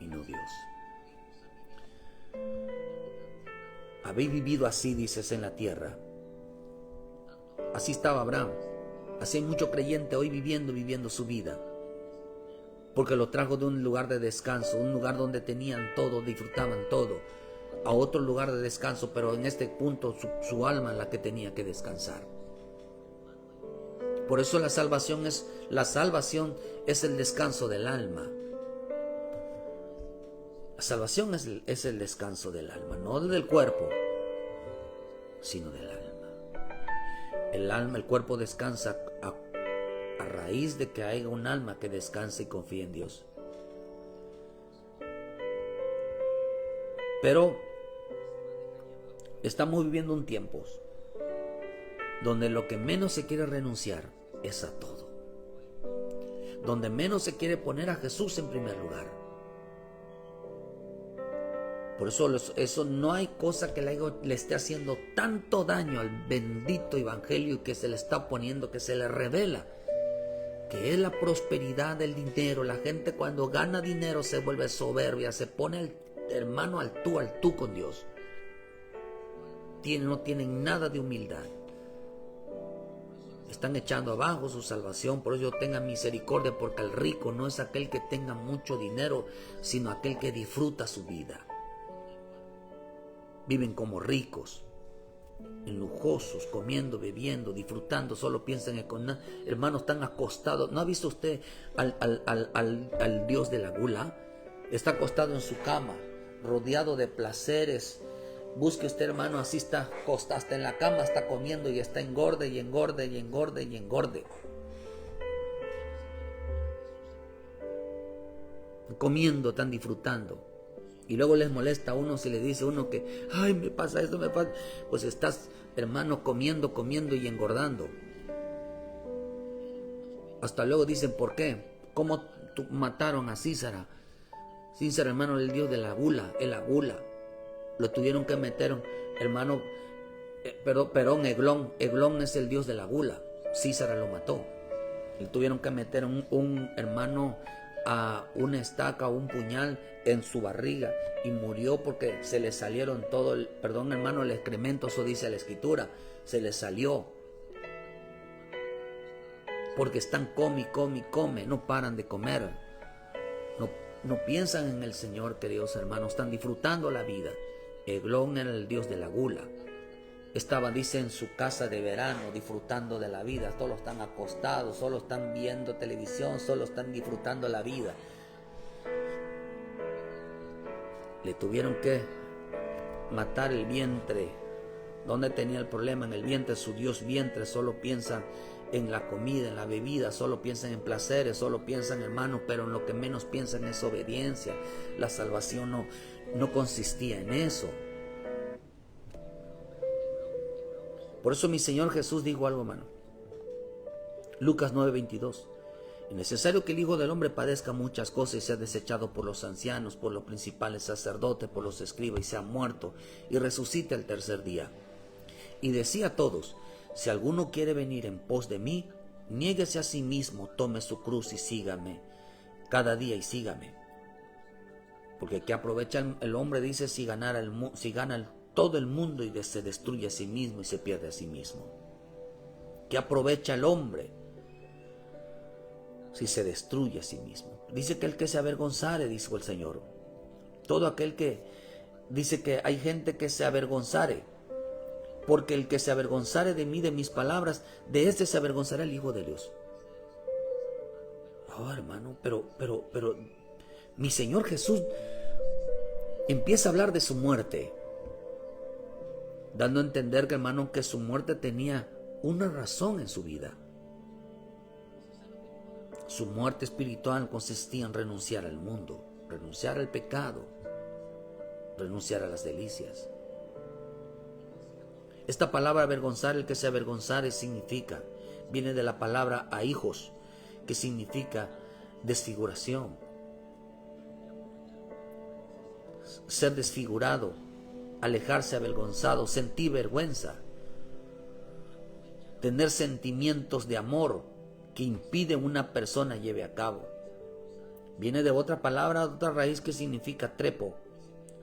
y no Dios. Habéis vivido así, dices, en la tierra. Así estaba Abraham. Así hay mucho creyente hoy viviendo su vida. Porque lo trajo de un lugar de descanso, un lugar donde tenían todo, disfrutaban todo, a otro lugar de descanso, pero en este punto su alma es la que tenía que descansar. Por eso la salvación es el descanso del alma. La salvación es el descanso del alma, no del cuerpo, sino del alma. El alma, el cuerpo descansa a raíz de que haya un alma que descanse y confíe en Dios. Pero estamos viviendo un tiempo donde lo que menos se quiere renunciar es a todo. Donde menos se quiere poner a Jesús en primer lugar. Por eso no hay cosa que le esté haciendo tanto daño al bendito evangelio que se le está poniendo, que se le revela, que es la prosperidad del dinero. La gente cuando gana dinero se vuelve soberbia, se pone hermano al tú con Dios. No tienen nada de humildad. están echando abajo su salvación. Por eso tenga misericordia, porque el rico no es aquel que tenga mucho dinero, sino aquel que disfruta su vida. Viven como ricos, en lujosos, comiendo, bebiendo, disfrutando, solo piensan en con hermanos, están acostados. ¿No ha visto usted al Dios de la gula? Está acostado en su cama, rodeado de placeres. Busque usted, hermano, así está, hasta en la cama está comiendo y está engorde y engorde y engorde y engorde. Comiendo, están disfrutando. Y luego les molesta a uno si le dice uno que, ay, me pasa esto, me pasa. Pues estás, hermano, comiendo y engordando. Hasta luego dicen, ¿por qué? ¿Cómo mataron a Císara? Císara, hermano, el dios de la gula, la gula. Lo tuvieron que meter, hermano, perdón, Eglón es el dios de la gula. Císara lo mató. Le tuvieron que meter un hermano a una estaca o un puñal en su barriga y murió porque se le salieron todo perdón, hermano, el excremento, eso dice la escritura, se le salió. Porque están come, no paran de comer. No piensan en el Señor, queridos hermanos, están disfrutando la vida. Eglón era el dios de la gula. Estaba, dice, en su casa de verano, disfrutando de la vida. Solo están acostados, solo están viendo televisión, solo están disfrutando la vida. Le tuvieron que matar el vientre. ¿Dónde tenía el problema? En el vientre, su Dios vientre. Solo piensan en la comida, en la bebida, solo piensan en placeres, solo piensan, hermanos, pero en lo que menos piensan es obediencia. La salvación no consistía en eso. Por eso mi Señor Jesús dijo algo, hermano. Lucas 9:22. Es necesario que el Hijo del Hombre padezca muchas cosas y sea desechado por los ancianos, por los principales sacerdotes, por los escribas, y sea muerto y resucite al tercer día. Y decía a todos, si alguno quiere venir en pos de mí, niéguese a sí mismo, tome su cruz y sígame cada día y sígame. Porque ¿qué aprovecha el hombre? Dice, si gana todo el mundo y se destruye a sí mismo y se pierde a sí mismo. ¿Qué aprovecha el hombre si se destruye a sí mismo? Dice que el que se avergonzare, dijo el Señor. Todo aquel que dice que hay gente que se avergonzare. Porque el que se avergonzare de mí, de mis palabras, de este se avergonzará el Hijo de Dios. Oh, hermano, pero mi Señor Jesús empieza a hablar de su muerte, dando a entender que, hermano, que su muerte tenía una razón en su vida. Su muerte espiritual consistía en renunciar al mundo, renunciar al pecado, renunciar a las delicias. Esta palabra avergonzar, el que se avergonzare, viene de la palabra ahijos, que significa desfiguración. Ser desfigurado, alejarse avergonzado, sentir vergüenza, tener sentimientos de amor que impiden una persona lleve a cabo. Viene de otra palabra, otra raíz que significa trepo,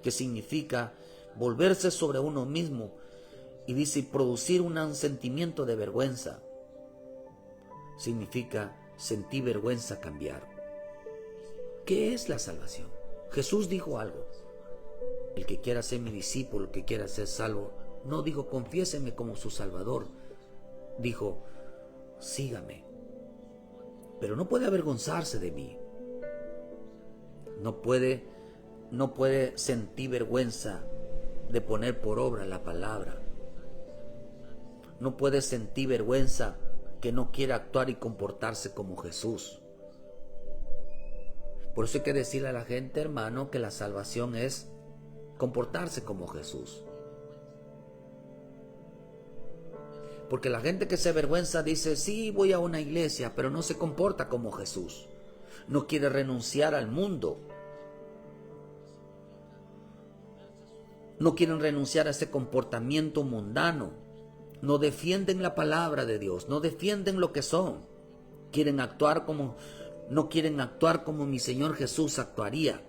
que significa volverse sobre uno mismo, y dice producir un sentimiento de vergüenza. Significa sentir vergüenza, cambiar. ¿Qué es la salvación? Jesús dijo algo. El que quiera ser mi discípulo, el que quiera ser salvo, no dijo confiéseme como su Salvador. Dijo, sígame. Pero no puede avergonzarse de mí. No puede sentir vergüenza de poner por obra la palabra. No puede sentir vergüenza que no quiere actuar y comportarse como Jesús. Por eso hay que decirle a la gente, hermano, que la salvación es comportarse como Jesús. Porque la gente que se avergüenza dice, sí, voy a una iglesia, pero no se comporta como Jesús. No quiere renunciar al mundo. No quieren renunciar a ese comportamiento mundano. No defienden la palabra de Dios, no defienden lo que son. No quieren actuar como mi Señor Jesús actuaría.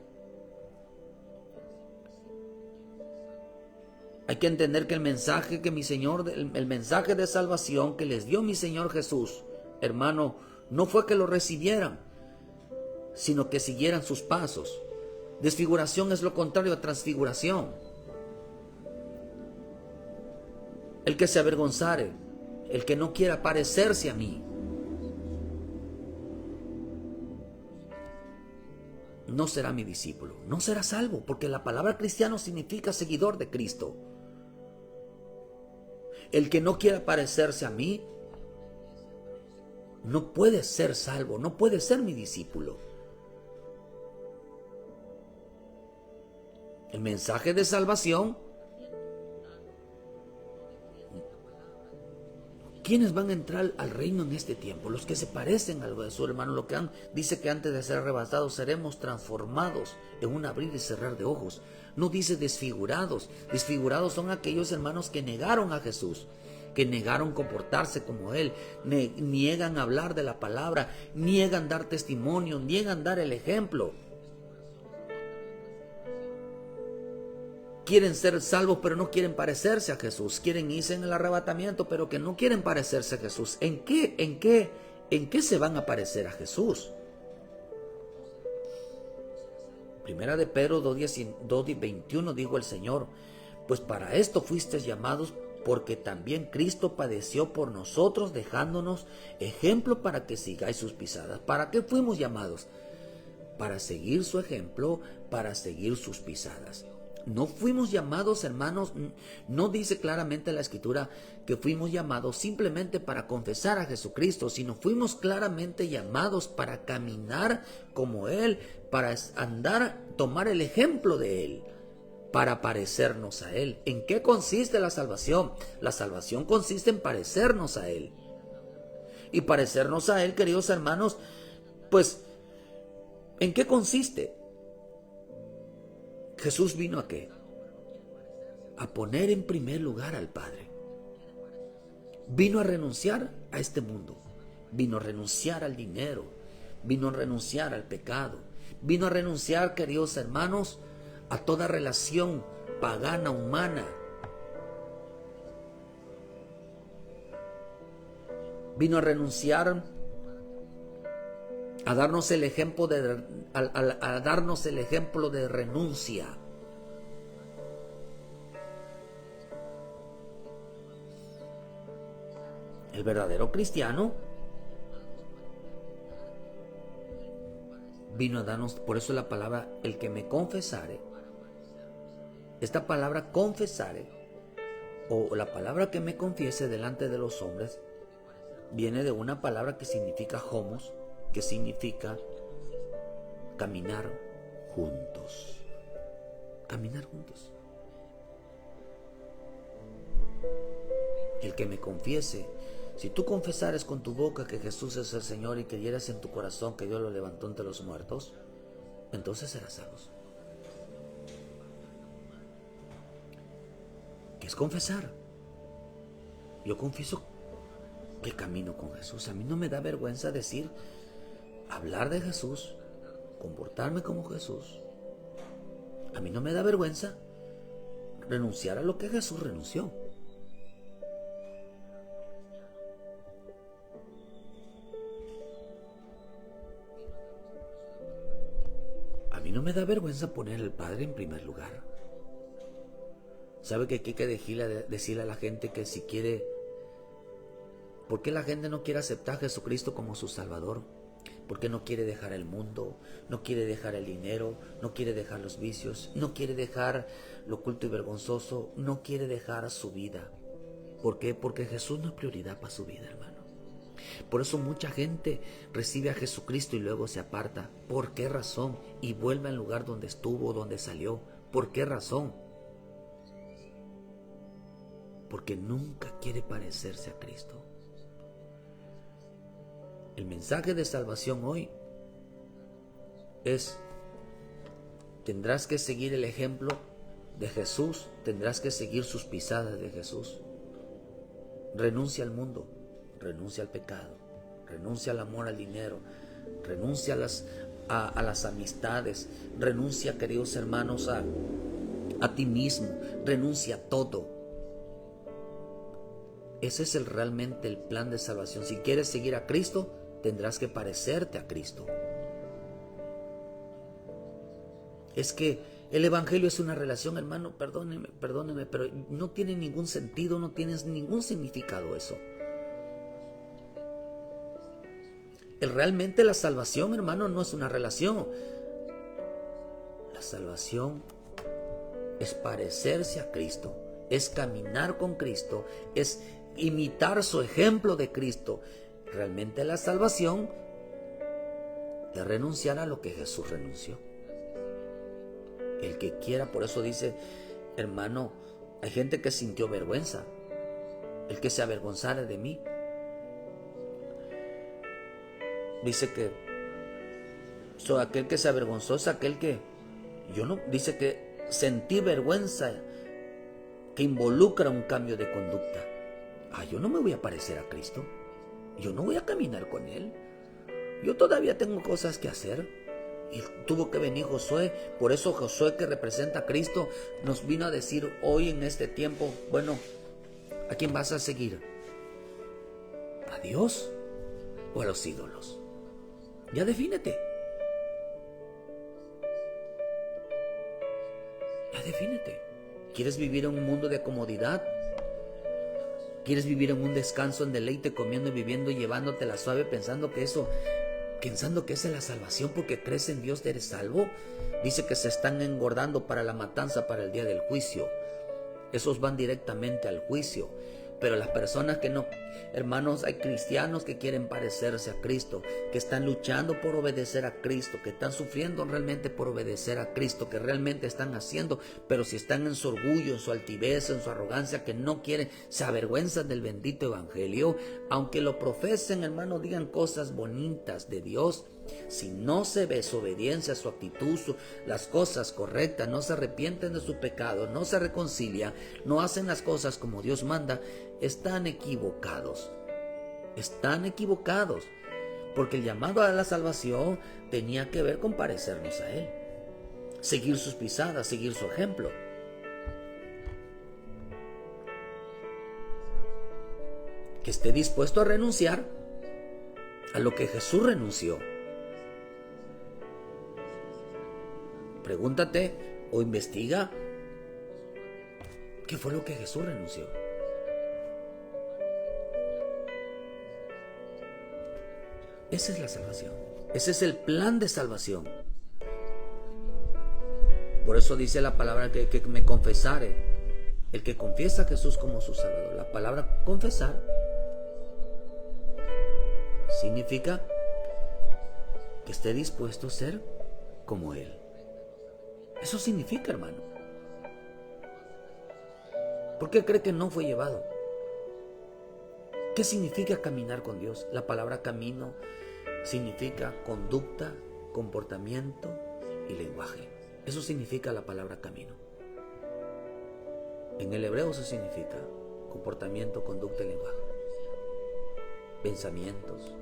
Hay que entender que el mensaje que mi Señor, el mensaje de salvación que les dio mi Señor Jesús, hermano, no fue que lo recibieran, sino que siguieran sus pasos. Desfiguración es lo contrario a transfiguración. El que se avergonzare, el que no quiera parecerse a mí, no será mi discípulo, no será salvo, porque la palabra cristiano significa seguidor de Cristo. El que no quiera parecerse a mí, no puede ser salvo, no puede ser mi discípulo. El mensaje de salvación, ¿quiénes van a entrar al reino en este tiempo? Los que se parecen al Jesús, hermano. Lo que dice que antes de ser arrebatados seremos transformados en un abrir y cerrar de ojos. No dice desfigurados. Desfigurados son aquellos hermanos que negaron a Jesús, que negaron comportarse como Él, niegan hablar de la palabra, niegan dar testimonio, niegan dar el ejemplo. Quieren ser salvos, pero no quieren parecerse a Jesús. Quieren irse en el arrebatamiento, pero que no quieren parecerse a Jesús. ¿En qué se van a parecer a Jesús? Primera de Pedro 2:21 dijo el Señor: pues para esto fuisteis llamados, porque también Cristo padeció por nosotros, dejándonos ejemplo para que sigáis sus pisadas. ¿Para qué fuimos llamados? Para seguir su ejemplo, para seguir sus pisadas. No fuimos llamados, hermanos, no dice claramente la Escritura que fuimos llamados simplemente para confesar a Jesucristo, sino fuimos claramente llamados para caminar como Él, para andar, tomar el ejemplo de Él, para parecernos a Él. ¿En qué consiste la salvación? La salvación consiste en parecernos a Él. Y parecernos a Él, queridos hermanos, pues, ¿en qué consiste? Jesús vino ¿a qué? A poner en primer lugar al Padre. Vino a renunciar a este mundo. Vino a renunciar al dinero. Vino a renunciar al pecado. Vino a renunciar, queridos hermanos, a toda relación pagana, humana. Vino a renunciar a darnos el ejemplo de renuncia. El verdadero cristiano vino a darnos, por eso la palabra, el que me confesare. Esta palabra confesare, o la palabra que me confiese delante de los hombres, viene de una palabra que significa homos, que significa caminar juntos. Caminar juntos. El que me confiese, si tú confesares con tu boca que Jesús es el Señor y creyeras en tu corazón que Dios lo levantó entre los muertos, entonces serás salvo. ¿Qué es confesar? Yo confieso que camino con Jesús. A mí no me da vergüenza decir, hablar de Jesús, comportarme como Jesús. A mí no me da vergüenza renunciar a lo que Jesús renunció. A mí no me da vergüenza poner al Padre en primer lugar. ¿Sabe que aquí hay que decirle a la gente que si quiere... ¿Por qué la gente no quiere aceptar a Jesucristo como su Salvador? Porque no quiere dejar el mundo, no quiere dejar el dinero, no quiere dejar los vicios, no quiere dejar lo oculto y vergonzoso, no quiere dejar su vida. ¿Por qué? Porque Jesús no es prioridad para su vida, hermano. Por eso mucha gente recibe a Jesucristo y luego se aparta. ¿Por qué razón? Y vuelve al lugar donde estuvo, donde salió. ¿Por qué razón? Porque nunca quiere parecerse a Cristo. El mensaje de salvación hoy es: tendrás que seguir el ejemplo de Jesús, tendrás que seguir sus pisadas de Jesús. Renuncia al mundo, renuncia al pecado, renuncia al amor al dinero, renuncia a las amistades, renuncia, queridos hermanos, a ti mismo, renuncia a todo. Ese es realmente el plan de salvación. Si quieres seguir a Cristo, tendrás que parecerte a Cristo. Es que el evangelio es una relación, hermano, perdóneme, pero no tiene ningún sentido, no tiene ningún significado eso. Realmente la salvación, hermano, no es una relación. La salvación es parecerse a Cristo, es caminar con Cristo, es imitar su ejemplo de Cristo. Realmente la salvación es renunciar a lo que Jesús renunció. El que quiera, por eso dice, hermano, hay gente que sintió vergüenza. El que se avergonzara de mí. Dice que aquel que se avergonzó es aquel que, dice que sentí vergüenza que involucra un cambio de conducta. Yo no me voy a parecer a Cristo. Yo no voy a caminar con Él. Yo todavía tengo cosas que hacer. Y tuvo que venir Josué. Por eso Josué, que representa a Cristo, nos vino a decir hoy en este tiempo, bueno, ¿a quién vas a seguir? ¿A Dios o a los ídolos? Ya defínete. Ya defínete. ¿Quieres vivir en un mundo de comodidad? ¿Quieres vivir en un descanso, en deleite, comiendo y viviendo y llevándotela suave, pensando que esa es la salvación porque crees en Dios, eres salvo? Dice que se están engordando para la matanza, para el día del juicio. Esos van directamente al juicio. Pero las personas que no, hermanos, hay cristianos que quieren parecerse a Cristo, que están luchando por obedecer a Cristo, que están sufriendo realmente por obedecer a Cristo, que realmente están haciendo, pero si están en su orgullo, en su altivez, en su arrogancia, que no quieren, se avergüenzan del bendito evangelio, aunque lo profesen, hermano, digan cosas bonitas de Dios. Si no se ve su obediencia, su actitud, las cosas correctas, no se arrepienten de su pecado, no se reconcilian, no hacen las cosas como Dios manda, están equivocados. Están equivocados. Porque el llamado a la salvación tenía que ver con parecernos a Él. Seguir sus pisadas, seguir su ejemplo. Que esté dispuesto a renunciar a lo que Jesús renunció. Pregúntate o investiga qué fue lo que Jesús renunció. Esa es la salvación. Ese es el plan de salvación. Por eso dice la palabra que me confesare. El que confiesa a Jesús como su Salvador. La palabra confesar significa que esté dispuesto a ser como Él. Eso significa, hermano. ¿Por qué cree que no fue llevado? ¿Qué significa caminar con Dios? La palabra camino significa conducta, comportamiento y lenguaje. Eso significa la palabra camino. En el hebreo eso significa comportamiento, conducta y lenguaje. Pensamientos.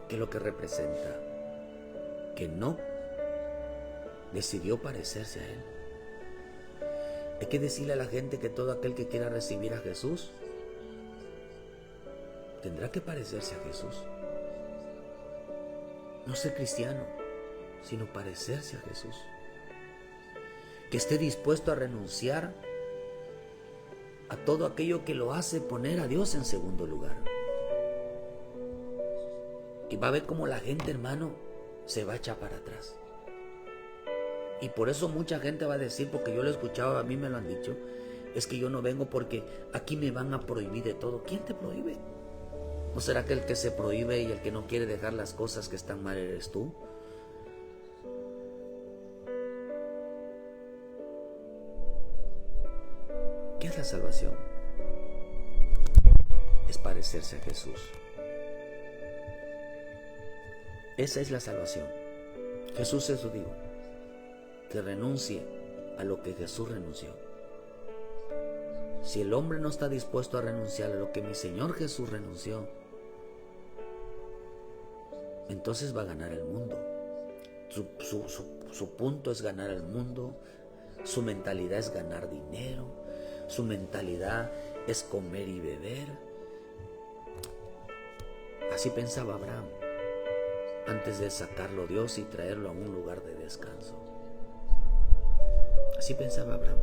¿Qué es lo que representa? Que no decidió parecerse a Él. Hay que decirle a la gente que todo aquel que quiera recibir a Jesús tendrá que parecerse a Jesús. No ser cristiano, sino parecerse a Jesús. Que esté dispuesto a renunciar a todo aquello que lo hace poner a Dios en segundo lugar. Y va a ver cómo la gente, hermano, se va a echar para atrás. Y por eso mucha gente va a decir, porque yo lo he escuchado, a mí me lo han dicho, es que yo no vengo porque aquí me van a prohibir de todo. ¿Quién te prohíbe? ¿No será que el que se prohíbe y el que no quiere dejar las cosas que están mal eres tú? ¿Qué es la salvación? Es parecerse a Jesús. Esa es la salvación. Jesús eso dijo, que renuncie a lo que Jesús renunció. Si el hombre no está dispuesto a renunciar a lo que mi Señor Jesús renunció, entonces va a ganar el mundo. Su punto es ganar el mundo, su mentalidad es ganar dinero, su mentalidad es comer y beber. Así pensaba Abraham antes de sacarlo Dios y traerlo a un lugar de descanso. Así pensaba Abraham.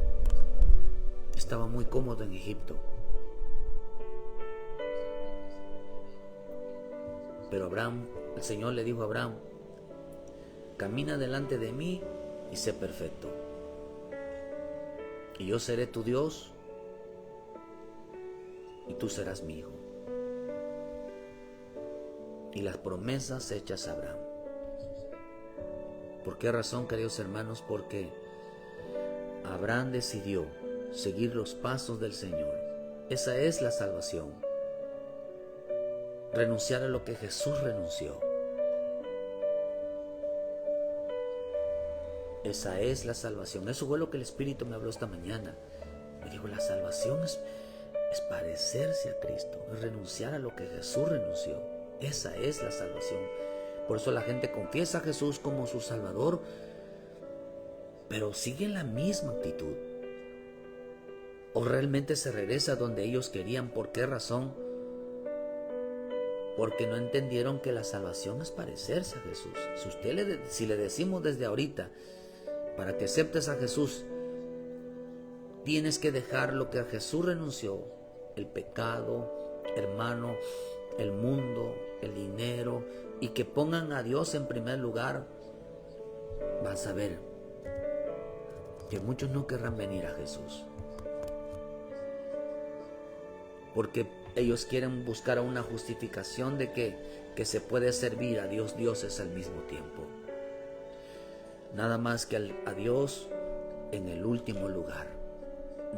Estaba muy cómodo en Egipto. Pero Abraham, el Señor le dijo a Abraham: camina delante de mí y sé perfecto, y yo seré tu Dios y tú serás mi hijo. Y las promesas hechas a Abraham. ¿Por qué razón, queridos hermanos? Porque Abraham decidió seguir los pasos del Señor. Esa es la salvación. Renunciar a lo que Jesús renunció. Esa es la salvación. Eso fue lo que el Espíritu me habló esta mañana. Me dijo, la salvación es parecerse a Cristo, es renunciar a lo que Jesús renunció. Esa es la salvación. Por eso la gente confiesa a Jesús como su Salvador, pero sigue la misma actitud. O realmente se regresa donde ellos querían. ¿Por qué razón? Porque no entendieron que la salvación es parecerse a Jesús. Si le decimos desde ahorita, para que aceptes a Jesús, tienes que dejar lo que a Jesús renunció: el pecado, hermano, el mundo, el dinero, y que pongan a Dios en primer lugar. Vas a ver que muchos no querrán venir a Jesús, porque ellos quieren buscar una justificación de que se puede servir a Dios dioses al mismo tiempo. Nada más que a Dios en el último lugar,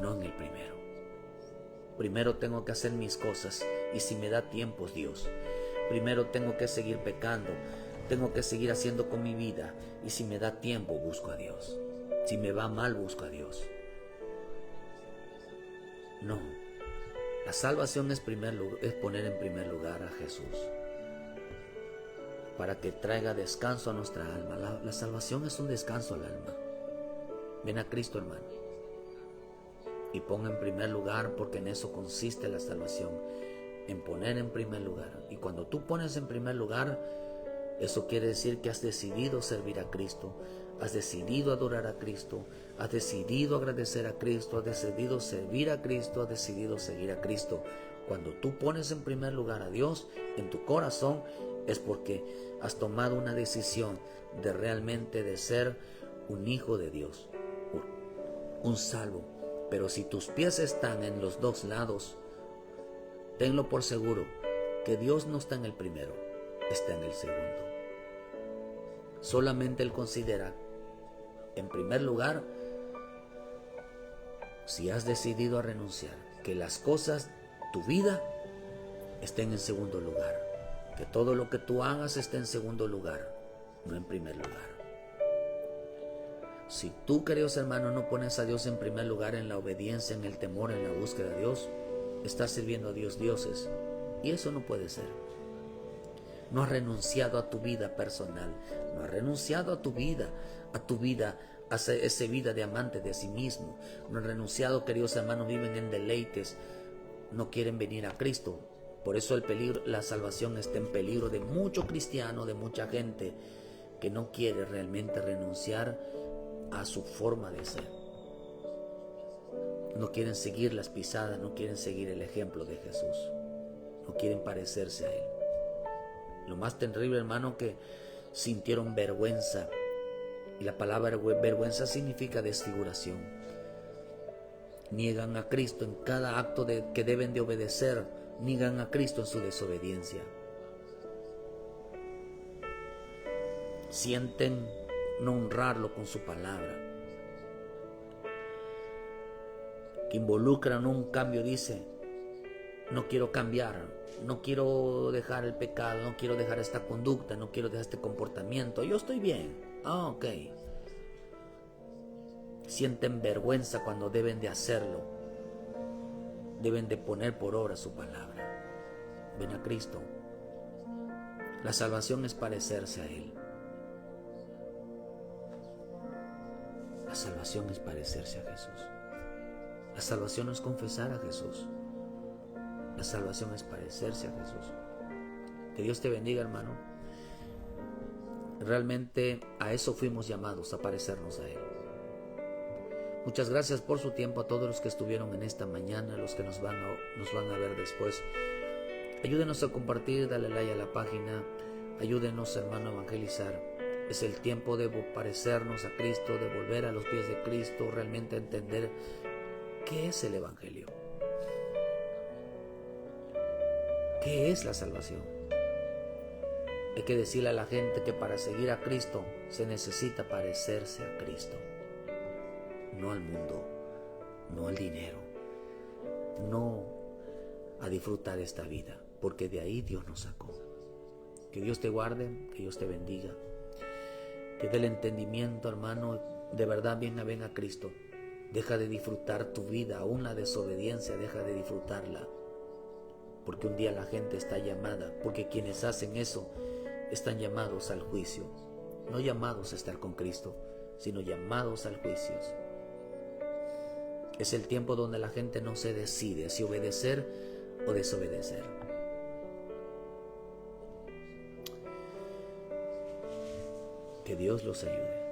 no en el primero. Primero tengo que hacer mis cosas, y si me da tiempo, Dios. Primero tengo que seguir pecando, tengo que seguir haciendo con mi vida, y si me da tiempo, busco a Dios. Si me va mal, busco a Dios. No. La salvación es poner en primer lugar a Jesús, para que traiga descanso a nuestra alma. La salvación es un descanso al alma. Ven a Cristo, hermano, y pon en primer lugar, porque en eso consiste la salvación, en poner en primer lugar. Y cuando tú pones en primer lugar, eso quiere decir que has decidido servir a Cristo, has decidido adorar a Cristo, has decidido agradecer a Cristo, has decidido servir a Cristo, has decidido seguir a Cristo. Cuando tú pones en primer lugar a Dios en tu corazón, es porque has tomado una decisión de realmente de ser un hijo de Dios, un salvo. Pero si tus pies están en los dos lados, tenlo por seguro que Dios no está en el primero, está en el segundo. Solamente Él considera en primer lugar si has decidido a renunciar, que las cosas, tu vida, estén en segundo lugar, que todo lo que tú hagas esté en segundo lugar, no en primer lugar. Si tú, queridos hermanos, no pones a Dios en primer lugar en la obediencia, en el temor, en la búsqueda de Dios, estás sirviendo a dioses, y eso no puede ser. No has renunciado a tu vida personal, no has renunciado a tu vida, a esa vida de amante de sí mismo. No has renunciado, queridos hermanos, viven en deleites, no quieren venir a Cristo. Por eso la salvación está en peligro de mucho cristiano, de mucha gente que no quiere realmente renunciar a su forma de ser. No quieren seguir las pisadas, no quieren seguir el ejemplo de Jesús, no quieren parecerse a Él. Lo más terrible, hermano, que sintieron vergüenza, y la palabra vergüenza significa desfiguración. Niegan a Cristo en cada acto que deben de obedecer, niegan a Cristo en su desobediencia. Sienten no honrarlo con su palabra, que involucran un cambio. Dice: no quiero cambiar, no quiero dejar el pecado, no quiero dejar esta conducta, no quiero dejar este comportamiento, yo estoy bien. Ok. Sienten vergüenza cuando deben de hacerlo, deben de poner por obra su palabra. Ven a Cristo. La salvación es parecerse a Él. La salvación es parecerse a Jesús. La salvación no es confesar a Jesús. La salvación es parecerse a Jesús. Que Dios te bendiga, hermano. Realmente a eso fuimos llamados, a parecernos a Él. Muchas gracias por su tiempo a todos los que estuvieron en esta mañana, los que nos van a ver después. Ayúdenos a compartir, dale like a la página. Ayúdenos, hermano, a evangelizar. Es el tiempo de parecernos a Cristo, de volver a los pies de Cristo, realmente entender qué es el Evangelio. ¿Qué es la salvación? Hay que decirle a la gente que para seguir a Cristo se necesita parecerse a Cristo. No al mundo, no al dinero, no a disfrutar esta vida, porque de ahí Dios nos sacó. Que Dios te guarde, que Dios te bendiga, que dé el entendimiento, hermano, de verdad ven a Cristo. Deja de disfrutar tu vida, aún la desobediencia, deja de disfrutarla, porque un día la gente está llamada, porque quienes hacen eso están llamados al juicio, no llamados a estar con Cristo, sino llamados al juicio. Es el tiempo donde la gente no se decide si obedecer o desobedecer. Que Dios los ayude.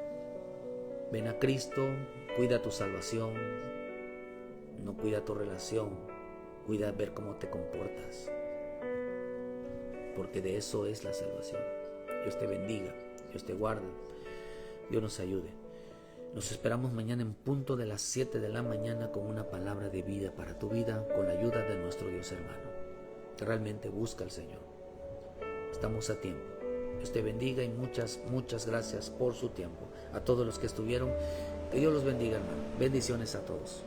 Ven a Cristo, cuida tu salvación, no cuida tu relación, cuida ver cómo te comportas, porque de eso es la salvación. Dios te bendiga, Dios te guarde, Dios nos ayude. Nos esperamos mañana en punto de las 7 de la mañana con una palabra de vida para tu vida, con la ayuda de nuestro Dios hermano. Realmente busca al Señor. Estamos a tiempo. Dios te bendiga y muchas gracias por su tiempo. A todos los que estuvieron, que Dios los bendiga, hermano. Bendiciones a todos.